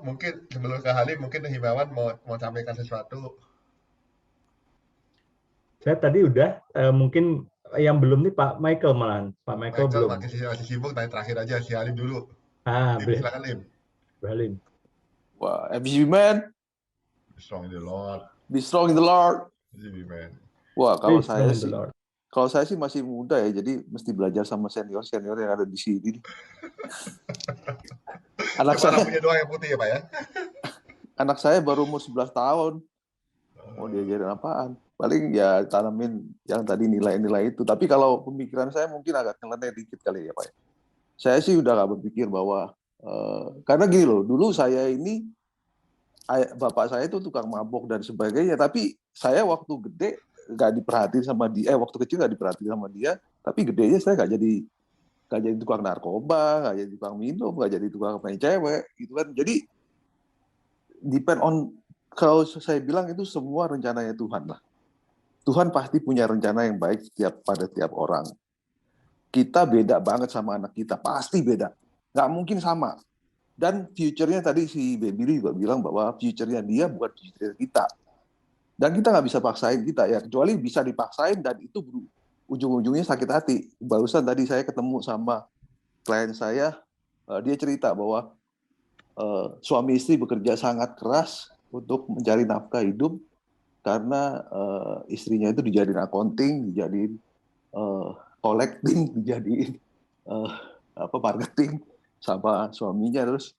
S12: Mungkin sebelum ke Halim, mungkin Himawan mau sampaikan sesuatu.
S13: Saya tadi udah, mungkin yang belum nih Pak Michael malahan. Pak Michael belum.
S12: Masih sibuk, tanya terakhir aja si Halim dulu. Silakan Lim.
S13: Halim.
S16: Wah, FGB man.
S12: Be strong in the Lord.
S16: Be strong in the Lord.
S12: FGB man.
S16: Wah, kalau saya sih masih muda ya, jadi mesti belajar sama senior yang ada di sini. Anak saya
S12: punya doa yang putih ya Pak ya.
S16: Anak saya baru umur 11 tahun. Mau diajarin apaan? Paling ya tanamin yang tadi nilai-nilai itu. Tapi kalau pemikiran saya mungkin agak nyeleneh dikit kali ya Pak. Saya sih udah gak berpikir bahwa karena gini loh, dulu saya ini bapak saya itu tukang mabok dan sebagainya. Tapi saya waktu gede nggak diperhatiin sama dia, waktu kecil nggak diperhatiin sama dia, tapi gedenya saya nggak jadi tukang narkoba, nggak jadi tukang minum, nggak jadi tukang main cewek, gitu kan. Jadi depend on, kalau saya bilang itu semua rencananya Tuhan lah. Tuhan pasti punya rencana yang baik pada tiap orang. Kita beda banget sama anak kita, pasti beda, nggak mungkin sama. Dan future-nya tadi si Baby juga bilang bahwa future-nya dia bukan future kita. Dan kita nggak bisa paksain kita ya, kecuali bisa dipaksain dan itu ujung-ujungnya sakit hati. Barusan tadi saya ketemu sama klien saya, dia cerita bahwa suami istri bekerja sangat keras untuk mencari nafkah hidup karena istrinya itu dijadiin accounting, dijadiin collecting, dijadiin marketing sama suaminya, terus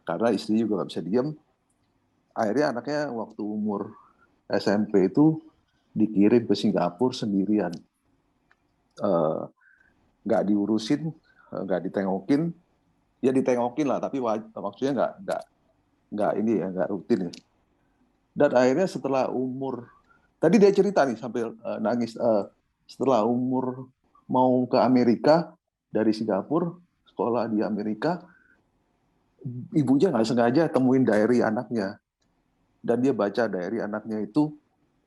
S16: karena istri juga nggak bisa diem. Akhirnya anaknya waktu umur SMP itu dikirim ke Singapura sendirian. Nggak diurusin, nggak ditengokin. Ya ditengokin lah, tapi maksudnya nggak rutin ya. Dan akhirnya setelah umur, tadi dia cerita nih sambil nangis, setelah umur mau ke Amerika dari Singapura, sekolah di Amerika, ibunya nggak sengaja temuin diary anaknya. Dan dia baca diary anaknya itu,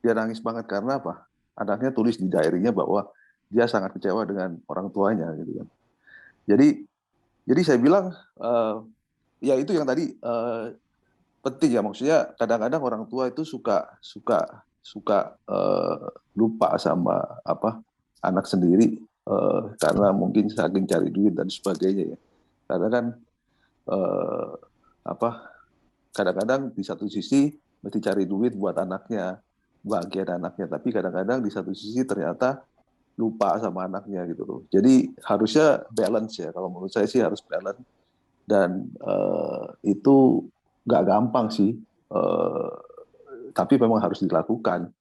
S16: dia nangis banget karena apa? Anaknya tulis di diary-nya bahwa dia sangat kecewa dengan orang tuanya, gitu kan. Jadi saya bilang, ya itu yang tadi penting ya, maksudnya kadang-kadang orang tua itu suka lupa sama anak sendiri karena mungkin saking cari duit dan sebagainya ya. Karena kan kadang-kadang di satu sisi mesti cari duit buat anaknya, bahagia anaknya, tapi kadang-kadang di satu sisi ternyata lupa sama anaknya gitu loh. Jadi harusnya balance ya, kalau menurut saya sih harus balance, dan itu nggak gampang sih, tapi memang harus dilakukan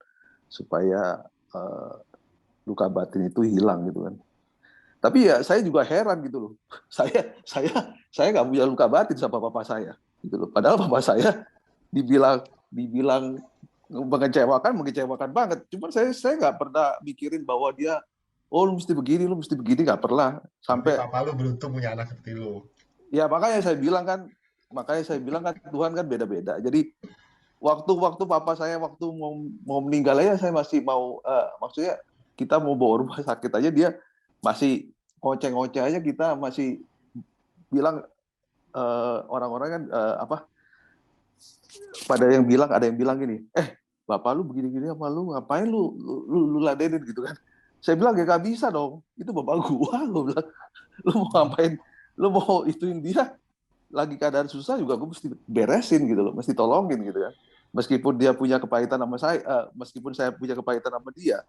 S16: supaya luka batin itu hilang gitu kan. Tapi ya saya juga heran gitu loh. Saya nggak punya luka batin sama papa saya gitu loh. Padahal papa saya dibilang mengecewakan banget. Cuman saya nggak pernah mikirin bahwa dia, oh lu mesti begini, nggak pernah. Sampai
S12: papa lu beruntung punya anak seperti lu.
S16: Ya makanya saya bilang kan Tuhan kan beda-beda. Jadi waktu papa saya waktu mau meninggal aja saya masih mau, maksudnya kita mau bawa rumah sakit aja dia masih ngoceh-ngoceh aja, kita masih bilang, orang-orang kan ada yang bilang gini, bapak lu begini-gini sama lu, ngapain lu ladenin gitu kan. Saya bilang ya gak bisa dong, itu bapak gua bilang, lu mau ngapain, lu mau ituin dia lagi keadaan susah juga gue mesti beresin gitu loh, mesti tolongin gitu kan. Meskipun dia punya kepahitan sama saya, meskipun saya punya kepahitan sama dia,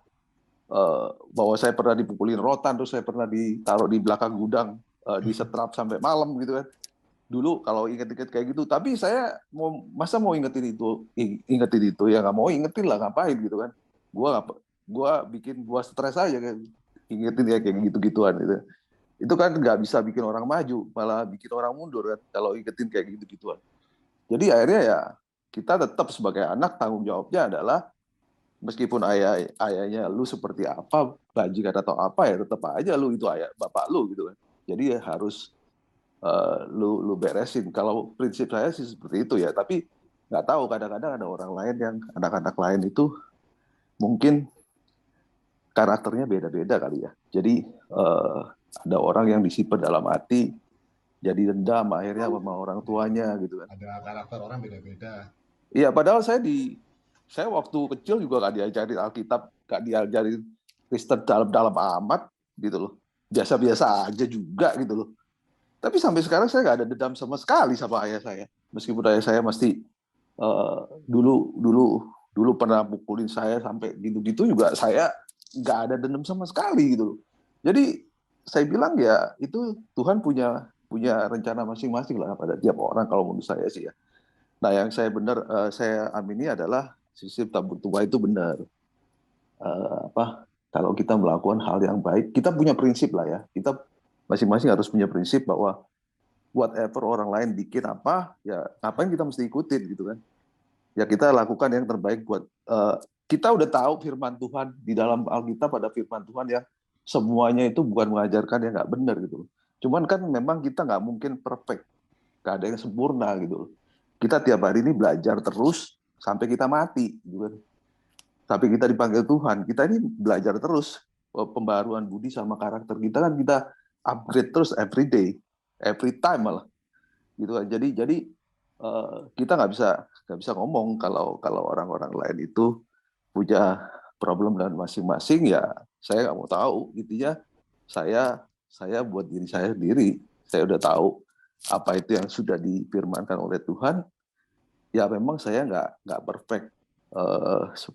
S16: bahwa saya pernah dipukulin rotan, terus saya pernah ditaruh di belakang gudang, disetrap sampai malam gitu kan. Dulu kalau inget-inget kayak gitu, tapi saya masa mau ingetin itu ya nggak mau ingetin lah, ngapain gitu kan. Gua bikin gua stres aja kan, ingetin ya kayak gitu-gituan gitu. Itu kan nggak bisa bikin orang maju, malah bikin orang mundur kan kalau ingetin kayak gitu-gituan. Jadi akhirnya ya kita tetap sebagai anak tanggung jawabnya adalah, meskipun ayahnya lu seperti apa, bajingan atau apa, ya tetap aja lu itu ayah bapak lu gitu kan. Jadi ya harus lu beresin. Kalau prinsip saya sih seperti itu ya, tapi nggak tahu, kadang-kadang ada orang lain yang anak-anak lain itu mungkin karakternya beda-beda kali ya. Jadi ada orang yang disimpan dalam hati, jadi dendam akhirnya sama orang tuanya gitu kan.
S12: Ada karakter orang beda-beda.
S16: Iya, padahal saya waktu kecil juga gak diajarin Alkitab, gak diajarin Kristen dalam amat gitu loh. Biasa-biasa aja juga gitu loh. Tapi sampai sekarang saya gak ada dendam sama sekali sama ayah saya. Meskipun ayah saya mesti dulu pernah pukulin saya sampai gitu-gitu juga, saya gak ada dendam sama sekali gitu loh. Jadi saya bilang ya itu Tuhan punya rencana masing-masing lah pada tiap orang kalau menurut saya sih ya. Nah, yang saya amini adalah sistem tabur tuah itu benar. Kalau kita melakukan hal yang baik, kita punya prinsip lah ya. Kita masing-masing harus punya prinsip bahwa whatever orang lain bikin apa, ya ngapain kita mesti ikutin gitu kan. Ya kita lakukan yang terbaik buat, kita udah tahu firman Tuhan di dalam Alkitab, ada firman Tuhan yang semuanya itu bukan mengajarkan yang nggak benar gitu. Cuman kan memang kita nggak mungkin perfect, nggak ada yang sempurna gitu. Kita tiap hari ini belajar terus sampai kita mati gitu kan. Sampai kita dipanggil Tuhan, kita ini belajar terus pembaruan budi sama karakter kita kan, kita upgrade terus every day, every time malah gitu kan. Jadi kita nggak bisa ngomong kalau orang-orang lain itu punya problem dan masing-masing, ya saya nggak mau tahu. Intinya saya buat diri saya sendiri, saya udah tahu apa itu yang sudah difirmankan oleh Tuhan. Ya memang saya nggak perfect,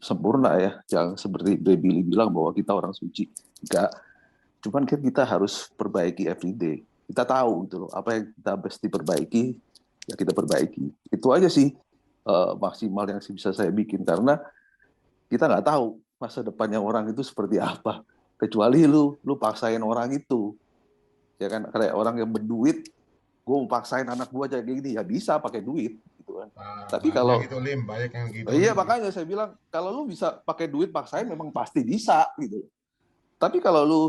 S16: sempurna ya, yang seperti Billy bilang bahwa kita orang suci, nggak. Cuman kan kita harus perbaiki everyday. Kita tahu gitu loh, apa yang kita mesti perbaiki, ya kita perbaiki. Itu aja sih maksimal yang bisa saya bikin, karena kita nggak tahu masa depannya orang itu seperti apa. Kecuali lu paksain orang itu, ya kan, kayak orang yang berduit, gue mau paksain anak gue aja kayak gini, ya bisa pakai duit gitu kan. Tapi kalau
S12: gitu, banyak yang gitu.
S16: Iya, makanya saya bilang kalau lu bisa pakai duit paksain memang pasti bisa gitu. Tapi kalau lu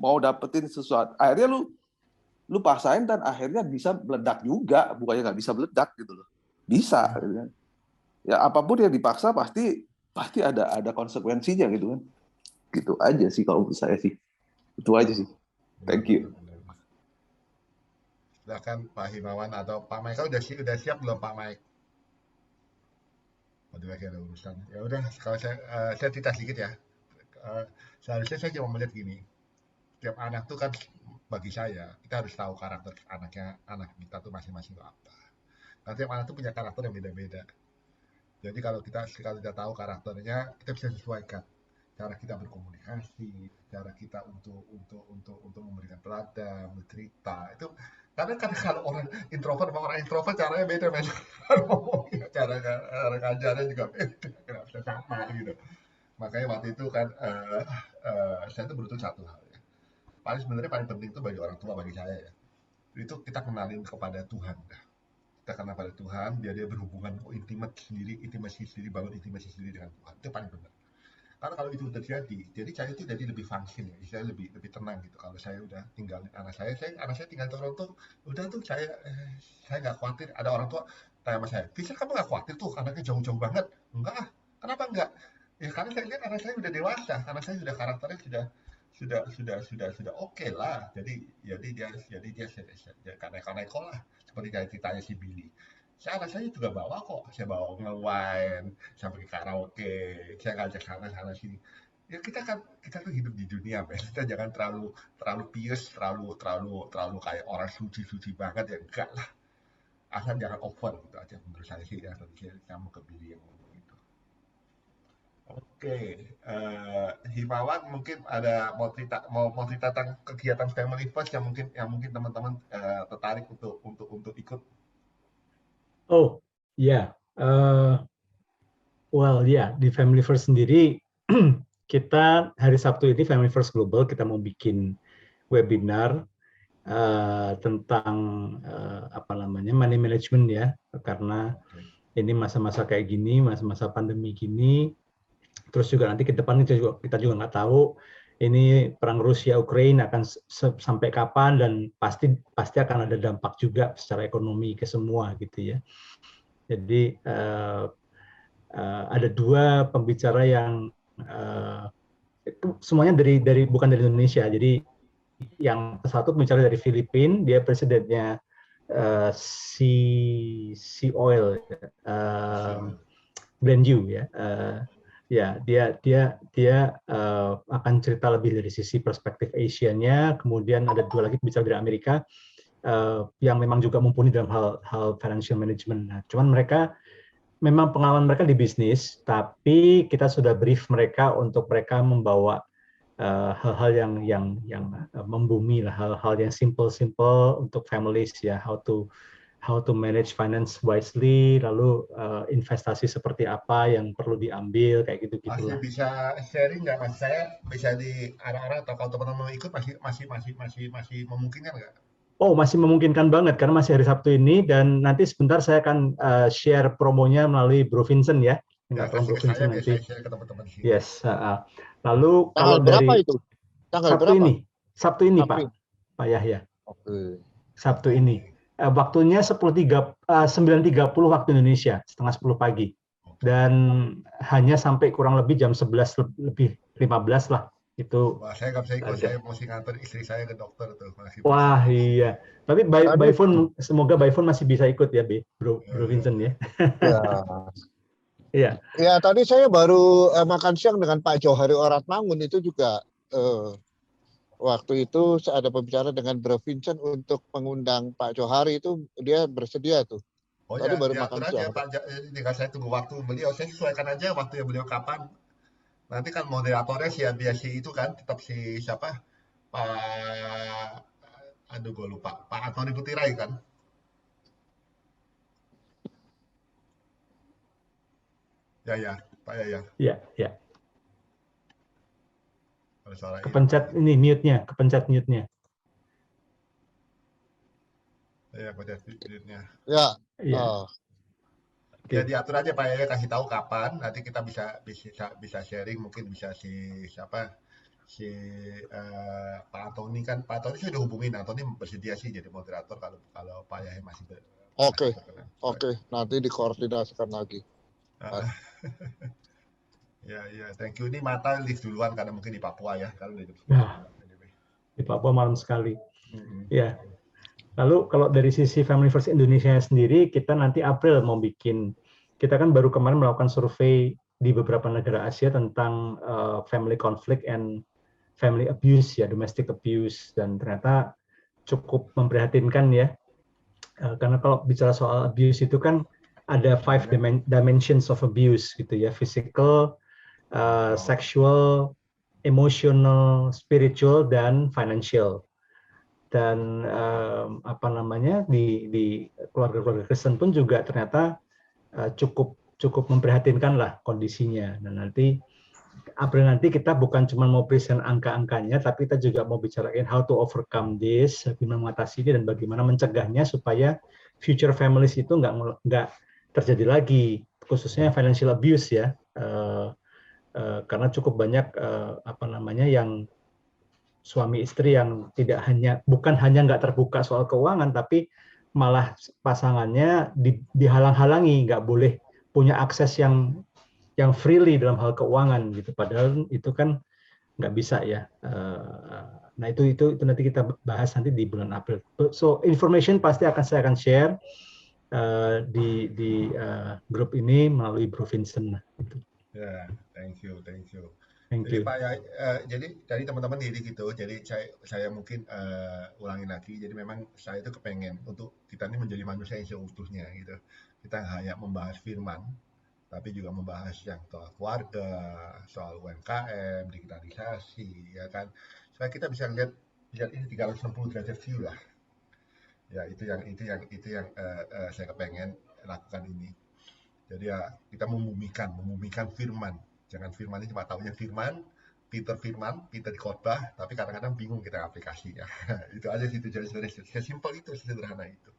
S16: mau dapetin sesuatu, akhirnya lu paksain dan akhirnya bisa meledak juga, bukannya nggak bisa meledak gitu loh. Bisa gitu kan. Ya apapun yang dipaksa pasti ada konsekuensinya gitu kan. Gitu aja sih kalau menurut saya sih. Itu aja sih. Thank you.
S12: Silakan Pak Himawan atau Pak Michael, udah siap belum Pak Mike? Waduh, lagi ada urusan. Ya udah, kalau saya cerita sedikit ya. Seharusnya saya cuma melihat gini. Tiap anak tuh kan, bagi saya, kita harus tahu karakter anak kita tuh masing-masing apa. Karena tiap anak itu punya karakter yang beda-beda. Jadi kalau kita tahu karakternya, kita bisa sesuaikan cara kita berkomunikasi, cara kita untuk memberikan teladan, bercerita. Itu karena kan kalau orang introvert sama orang introvert caranya beda, men. cara ngajarnya juga beda, nggak bisa sama gitu. Makanya waktu itu kan saya tuh beruntung satu hal ya. Sebenarnya paling penting itu bagi orang tua, bagi saya ya. Itu kita kenalin kepada Tuhan. Kita kenal pada Tuhan, biar dia berhubungan intimasi sendiri, bangun intimasi sendiri dengan Tuhan. Itu paling benar. Karena kalau itu terjadi, jadi saya itu jadi lebih function ya, saya lebih tenang gitu. Kalau saya udah tinggalin anak saya tinggal di Toronto, udah tuh saya nggak khawatir. Ada orang tua tanya sama saya, Vincent kamu nggak khawatir tuh anaknya jauh-jauh banget? Enggak, kenapa enggak? Ya karena saya lihat anak saya udah dewasa, anak saya sudah karakternya sudah oke lah. Jadi dia kanek-kanek lah. Seperti kayak ceritanya si Billy. Anak saya juga bawa kok. Saya bawa nge-wine, saya pergi karaoke, saya ngajak sana sini. Ya kita tuh hidup di dunia, men. Kita jangan terlalu pious, terlalu kayak orang suci banget ya, enggak lah. Asal jangan over gitu aja menurut saya sih ya. Tadi saya mau ke Billy yang ngomong gitu. Oke, Himawan mungkin ada mau cerita tentang kegiatan Family First yang mungkin teman-teman tertarik untuk ikut.
S13: Oh, ya. Well, ya, di Family First sendiri, kita hari Sabtu ini Family First Global, kita mau bikin webinar tentang money management ya, karena ini masa-masa kayak gini, masa-masa pandemi gini, terus juga nanti ke depan kita juga nggak tahu ini perang Rusia Ukraina akan sampai kapan, dan pasti akan ada dampak juga secara ekonomi ke semua gitu ya. Jadi ada dua pembicara yang semuanya bukan dari Indonesia. Jadi yang satu pembicara dari Filipina, dia presidennya Sea Oil, Brand ya. Ya, dia akan cerita lebih dari sisi perspektif Asianya. Kemudian ada dua lagi bicara dari Amerika yang memang juga mumpuni dalam hal financial management. Nah, cuman mereka memang pengalaman mereka di bisnis, tapi kita sudah brief mereka untuk mereka membawa hal-hal yang membumi lah, hal-hal yang simple untuk families ya, how to manage finance wisely, lalu investasi seperti apa yang perlu diambil, kayak gitu-gitu
S12: Masih
S13: lah.
S12: bisa sharing nggak, Mas? Saya bisa di arah-arah atau kalau teman-teman mau ikut masih memungkinkan nggak?
S13: Oh, masih memungkinkan banget karena masih hari Sabtu ini, dan nanti sebentar saya akan share promonya melalui Bro Vincent ya.
S12: Ya,
S13: Tolong Bro
S12: kasih ke saya,
S13: Vincent
S12: biar
S13: nanti.
S12: saya share ke teman-teman sini.
S13: Yes. Lalu
S15: Tanggal
S13: kalau
S15: berapa
S13: dari
S15: itu? Tanggal
S13: Sabtu
S15: berapa?
S13: ini, Sabtu ini
S15: April.
S13: Pak Yahya.
S15: Oke.
S13: Sabtu ini. Waktunya 9.30 waktu Indonesia, setengah 10 pagi. Dan hanya sampai kurang lebih jam 11 lebih 15 lah. Itu.
S12: Wah, saya nggak bisa ikut, saya mesti nganter istri saya ke dokter tuh.
S13: Wah, iya. Tapi by phone, semoga by phone masih bisa ikut ya, Bro Vincent ya.
S15: Ya.
S13: Iya.
S15: Ya, tadi saya baru makan siang dengan Pak Johari Oratmangun, itu juga waktu itu ada pembicara dengan Bro Vincent untuk mengundang Pak Johari, itu dia bersedia tuh.
S12: Oh
S15: Tadi
S12: ya,
S15: baru
S12: diatur
S15: makan
S12: aja
S15: siang.
S12: Pak, tinggal saya tunggu waktu beliau, saya sesuaikan aja waktu yang beliau kapan. Nanti kan moderatornya si itu kan, tetap si siapa? Aduh gue lupa, Pak Antoni Putirai kan? Ya, Pak Yaya.
S13: Iya.
S12: Ada suara
S13: kepencet ini mute-nya, kepencet mute-nya.
S12: Ya, pencet mute-nya.
S15: Ya.
S12: Oh. Ya diatur aja Pak Yaya, kasih tahu kapan, nanti kita bisa sharing, mungkin bisa si Pak Antoni kan, Pak Antoni sudah hubungin, Antoni bersedia sih jadi moderator kalau Pak Yaya masih
S15: Oke, nanti dikoordinasikan lagi.
S12: Ya, thank you. Ini Mata live duluan karena mungkin di Papua ya, kalau
S13: di Papua malam sekali. Ya. Lalu kalau dari sisi Family First Indonesia sendiri, kita nanti April mau bikin, kita kan baru kemarin melakukan survei di beberapa negara Asia tentang family conflict and family abuse ya, domestic abuse, dan ternyata cukup memprihatinkan ya. Karena kalau bicara soal abuse itu kan ada 5 dimensions of abuse gitu ya, physical, sexual, emotional, spiritual, dan financial. Dan apa namanya di keluarga-keluarga Kristen pun juga ternyata cukup memprihatinkan lah kondisinya. Dan nanti April nanti kita bukan cuma mau present angka-angkanya, tapi kita juga mau bicarain how to overcome this, bagaimana mengatasi ini dan bagaimana mencegahnya supaya future families itu nggak terjadi lagi, khususnya financial abuse ya, karena cukup banyak apa namanya yang suami istri yang bukan hanya nggak terbuka soal keuangan, tapi malah pasangannya dihalang-halangi, nggak boleh punya akses yang freely dalam hal keuangan gitu. Padahal itu kan nggak bisa ya. Nah itu nanti kita bahas nanti di bulan April. So information pasti saya akan share di grup ini melalui Bro Vincent. Gitu.
S12: Ya, thank you.
S13: Thank
S12: Jadi
S13: you.
S12: Pak Yai, jadi tadi teman-teman jadi gitu. Jadi saya mungkin ulangin lagi. Jadi memang saya itu kepengen untuk kita ini menjadi manusia yang seutuhnya gitu. Kita nggak hanya membahas firman, tapi juga membahas yang soal keluarga, soal UMKM, digitalisasi, ya kan. Supaya kita bisa lihat ini 360 derajat view lah. Ya itu yang saya kepengen lakukan ini. Jadi ya kita membumikan firman. Jangan firman ini cuma taunya firman, Peter di khotbah, tapi kadang-kadang bingung kita aplikasinya. Itu aja sih tujuan sebenarnya. Sesimpel itu, sesederhana itu.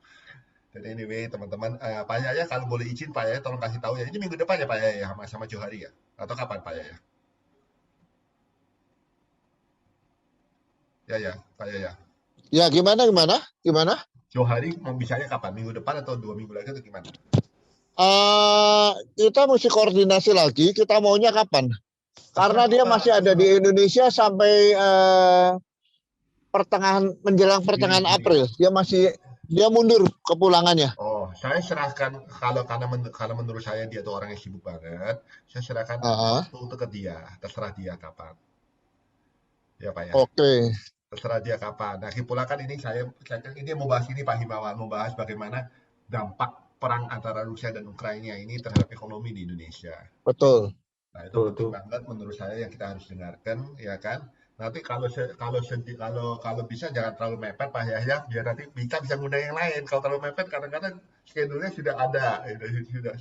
S12: Dan anyway teman-teman, Pak Yaya kalau boleh izin Pak Yaya tolong kasih tahu ya. Ini minggu depan ya Pak Yaya sama Johari ya? Atau kapan Pak Yaya? Ya Pak Yaya.
S15: Ya gimana?
S12: Johari mau bisanya kapan? Minggu depan atau 2 minggu lagi atau gimana?
S15: Kita mesti koordinasi lagi. Kita maunya kapan? Karena dia masih ada di Indonesia sampai menjelang pertengahan April. Dia mundur kepulangannya.
S12: Oh, saya serahkan kalau menurut saya dia tuh orang yang sibuk banget. Saya serahkan waktu untuk ke dia. Terserah dia kapan. Ya Pak ya.
S15: Oke.
S12: Terserah dia kapan. Nah, dipulangkan ini saya ini mau bahas ini Pak Himawan, mau bahas bagaimana dampak perang antara Rusia dan Ukraina ini terhadap ekonomi di Indonesia.
S15: Betul.
S12: Nah, itu penting banget menurut saya yang kita harus dengarkan, ya kan? Nanti kalau bisa jangan terlalu mepet Pak Yahya, biar nanti kita bisa ngundang yang lain. Kalau terlalu mepet kadang-kadang schedule-nya sudah ada,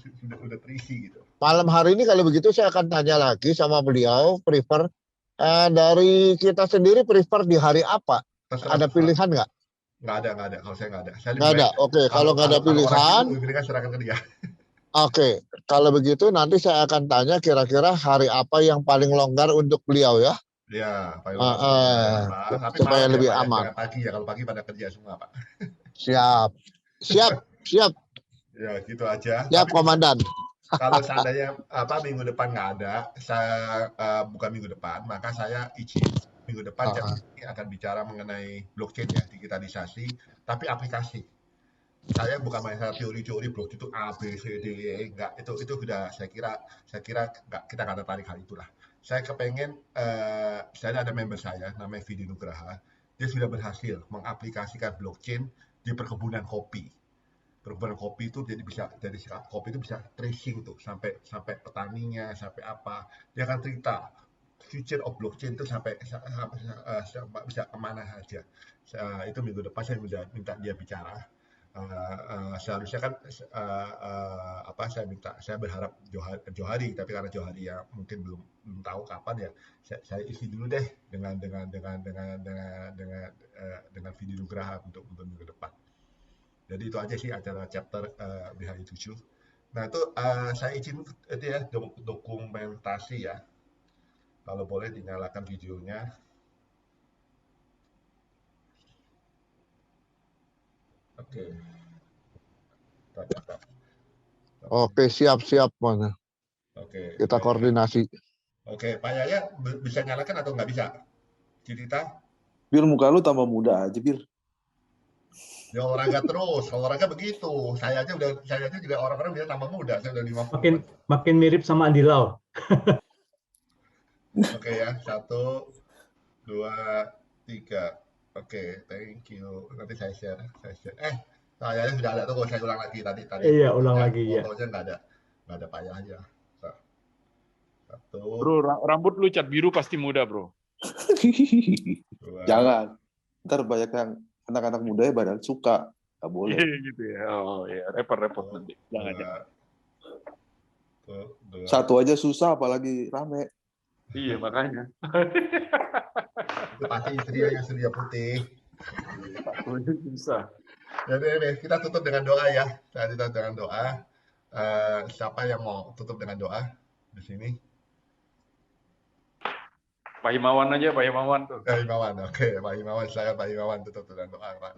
S12: sudah terisi gitu.
S15: Malam hari ini kalau begitu saya akan tanya lagi sama beliau, prefer dari kita sendiri prefer di hari apa? Ada pilihan nggak?
S12: Nggak ada. Kalau saya nggak ada.
S15: Nggak ada. Oke, kalau nggak ada pilihan,
S12: orang serahkan ke dia.
S15: Oke, kalau begitu nanti saya akan tanya kira-kira hari apa yang paling longgar untuk beliau ya.
S12: Ya, paling
S15: supaya lebih aman.
S12: Jangan pagi ya, kalau pagi pada kerja semua Pak.
S15: Siap.
S12: Ya, gitu aja.
S15: Siap, Komandan.
S12: Kalau seandainya minggu depan nggak ada, saya bukan minggu depan, maka saya izin minggu depan ini akan bicara mengenai blockchain ya, digitalisasi, tapi aplikasi. Saya bukan masalah teori-teori blockchain itu A, B, C, D, E, enggak. Itu sudah saya kira enggak, kita nggak tertarik hal itulah. Saya kepengen, saya ada member saya, namanya Vidi Nugraha, dia sudah berhasil mengaplikasikan blockchain di perkebunan kopi. Perkebunan kopi itu jadi bisa dari kopi itu bisa tracing tuh sampai petaninya, sampai apa. Dia akan cerita future of blockchain itu sampai bisa kemana saja. Itu minggu depan saya minta dia bicara. Seharusnya kan saya berharap Johari, tapi karena Johari ya mungkin belum tahu kapan ya, saya isi dulu deh dengan Vidi Nugraha untuk minggu depan. Jadi itu aja sih acara chapter BHI 7. Nah itu saya izin itu ya dokumentasi ya. Kalau boleh dinyalakan videonya. Oke.
S15: Oke, siap mana.
S12: Oke.
S15: Kita koordinasi.
S12: Oke, Pak Yaya bisa nyalakan atau nggak bisa? Cerita.
S16: Bir, muka lu tambah muda aja, Bir.
S12: Ya olahraga terus, olahraga begitu. Saya aja juga orang-orang bilang tambah muda, saya udah 50.
S13: Makin mirip sama Andi Lau.
S12: Oke ya, 1, 2, 3. Oke, thank you. Nanti saya share. Saya sudah ada tuh, saya ulang lagi tadi.
S13: Iya, ulang lagi ya.
S12: Fotonya nggak ada payahnya. Satu.
S14: Bro, rambut lu cat biru pasti muda, bro.
S16: Jangan. Ntar banyak yang anak-anak muda ya badan suka. Nggak boleh.
S14: Gitu ya. Oh iya, repot-repot nanti. Jangan.
S16: Satu aja susah, apalagi rame.
S14: Iya, makanya.
S12: Itu pasti istrinya sedia putih.
S14: Satu aja susah.
S12: Jadi kita tutup dengan doa ya. Kita tutup dengan doa. Siapa yang mau tutup dengan doa di sini?
S14: Pak Himawan aja, Pak Himawan tuh.
S12: Pak Himawan, oke. Pak Himawan, silakan Pak Himawan tutup dengan doa, Pak.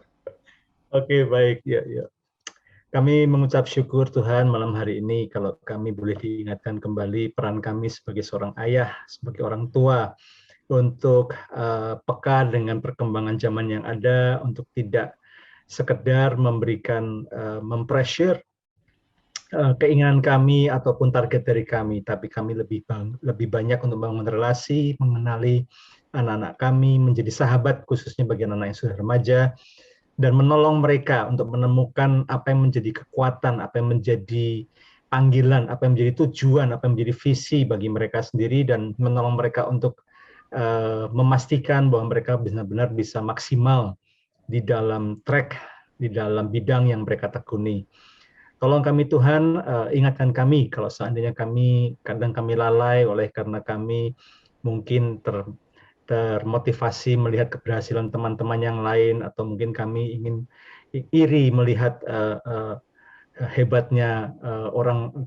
S13: Oke, baik. Ya. Kami mengucap syukur Tuhan malam hari ini kalau kami boleh diingatkan kembali peran kami sebagai seorang ayah, sebagai orang tua, untuk peka dengan perkembangan zaman yang ada, untuk tidak sekedar memberikan mempressure keinginan kami ataupun target dari kami, tapi kami lebih banyak untuk membangun relasi, mengenali anak-anak kami, menjadi sahabat khususnya bagi anak-anak yang sudah remaja, dan menolong mereka untuk menemukan apa yang menjadi kekuatan, apa yang menjadi panggilan, apa yang menjadi tujuan, apa yang menjadi visi bagi mereka sendiri, dan menolong mereka untuk memastikan bahwa mereka benar-benar bisa maksimal di dalam track, di dalam bidang yang mereka tekuni. Tolong kami Tuhan, ingatkan kami kalau seandainya kadang kami lalai oleh karena kami mungkin termotivasi melihat keberhasilan teman-teman yang lain, atau mungkin kami ingin iri melihat hebatnya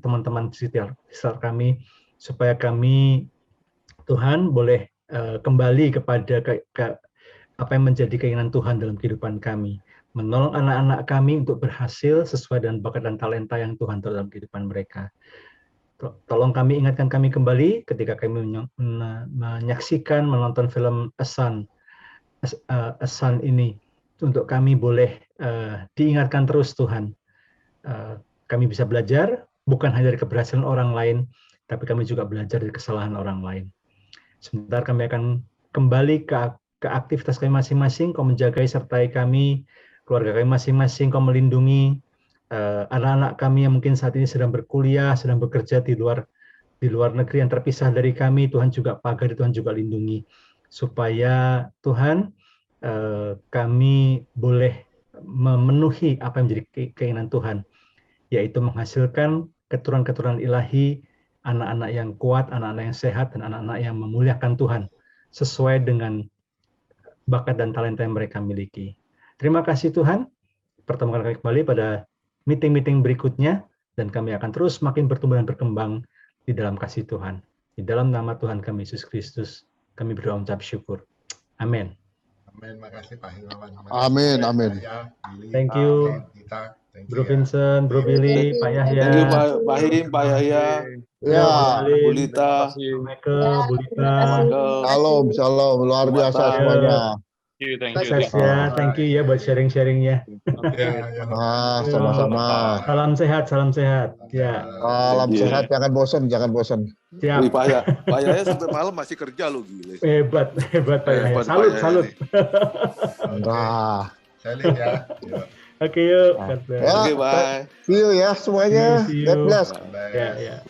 S13: teman-teman sekitar kami, supaya kami Tuhan boleh kembali kepada apa yang menjadi keinginan Tuhan dalam kehidupan kami. Menolong anak-anak kami untuk berhasil sesuai dengan bakat dan talenta yang Tuhan taruh dalam kehidupan mereka. Tolong kami, ingatkan kami kembali ketika kami menyaksikan, menonton film A Son ini, untuk kami boleh diingatkan terus Tuhan. Kami bisa belajar bukan hanya dari keberhasilan orang lain, tapi kami juga belajar dari kesalahan orang lain. Sebentar kami akan kembali ke aktivitas kami masing-masing. Kau menjagai sertai kami, keluarga kami masing-masing, Kau melindungi anak-anak kami yang mungkin saat ini sedang berkuliah, sedang bekerja di luar negeri yang terpisah dari kami. Tuhan juga pagar, Tuhan juga lindungi, supaya Tuhan kami boleh memenuhi apa yang menjadi keinginan Tuhan, yaitu menghasilkan keturunan-keturunan ilahi, anak-anak yang kuat, anak-anak yang sehat, dan anak-anak yang memuliakan Tuhan sesuai dengan bakat dan talenta yang mereka miliki. Terima kasih Tuhan, pertemuan kami kembali pada meeting-meeting berikutnya, dan kami akan terus makin bertumbuh dan berkembang di dalam kasih Tuhan. Di dalam nama Tuhan kami Yesus Kristus, kami berdoa mengucap syukur. Amin.
S12: Amin, makasih Pak Himawan.
S15: Amin, amin.
S13: Thank you. Bro Vincent, Bro Billy, Pak Yahya.
S16: Thank you Pak Him, Pak Yahya.
S15: Ya,
S16: Bu Lita.
S13: Michael, Bu Lita.
S15: Shalom, luar biasa semuanya.
S13: Sukses ya, thank you ya buat sharing-sharingnya.
S15: Sama-sama.
S13: Salam sehat. Ya.
S15: Salam sehat, jangan bosan.
S13: Siap.
S16: Pak Yahya sampai malam masih kerja lo, gila.
S13: Hebat Pak Yahya. Salut.
S15: Nah.
S12: Saling ya.
S13: Oke, yuk.
S15: Oke, bye. See you ya semuanya. God bless.
S13: Ya.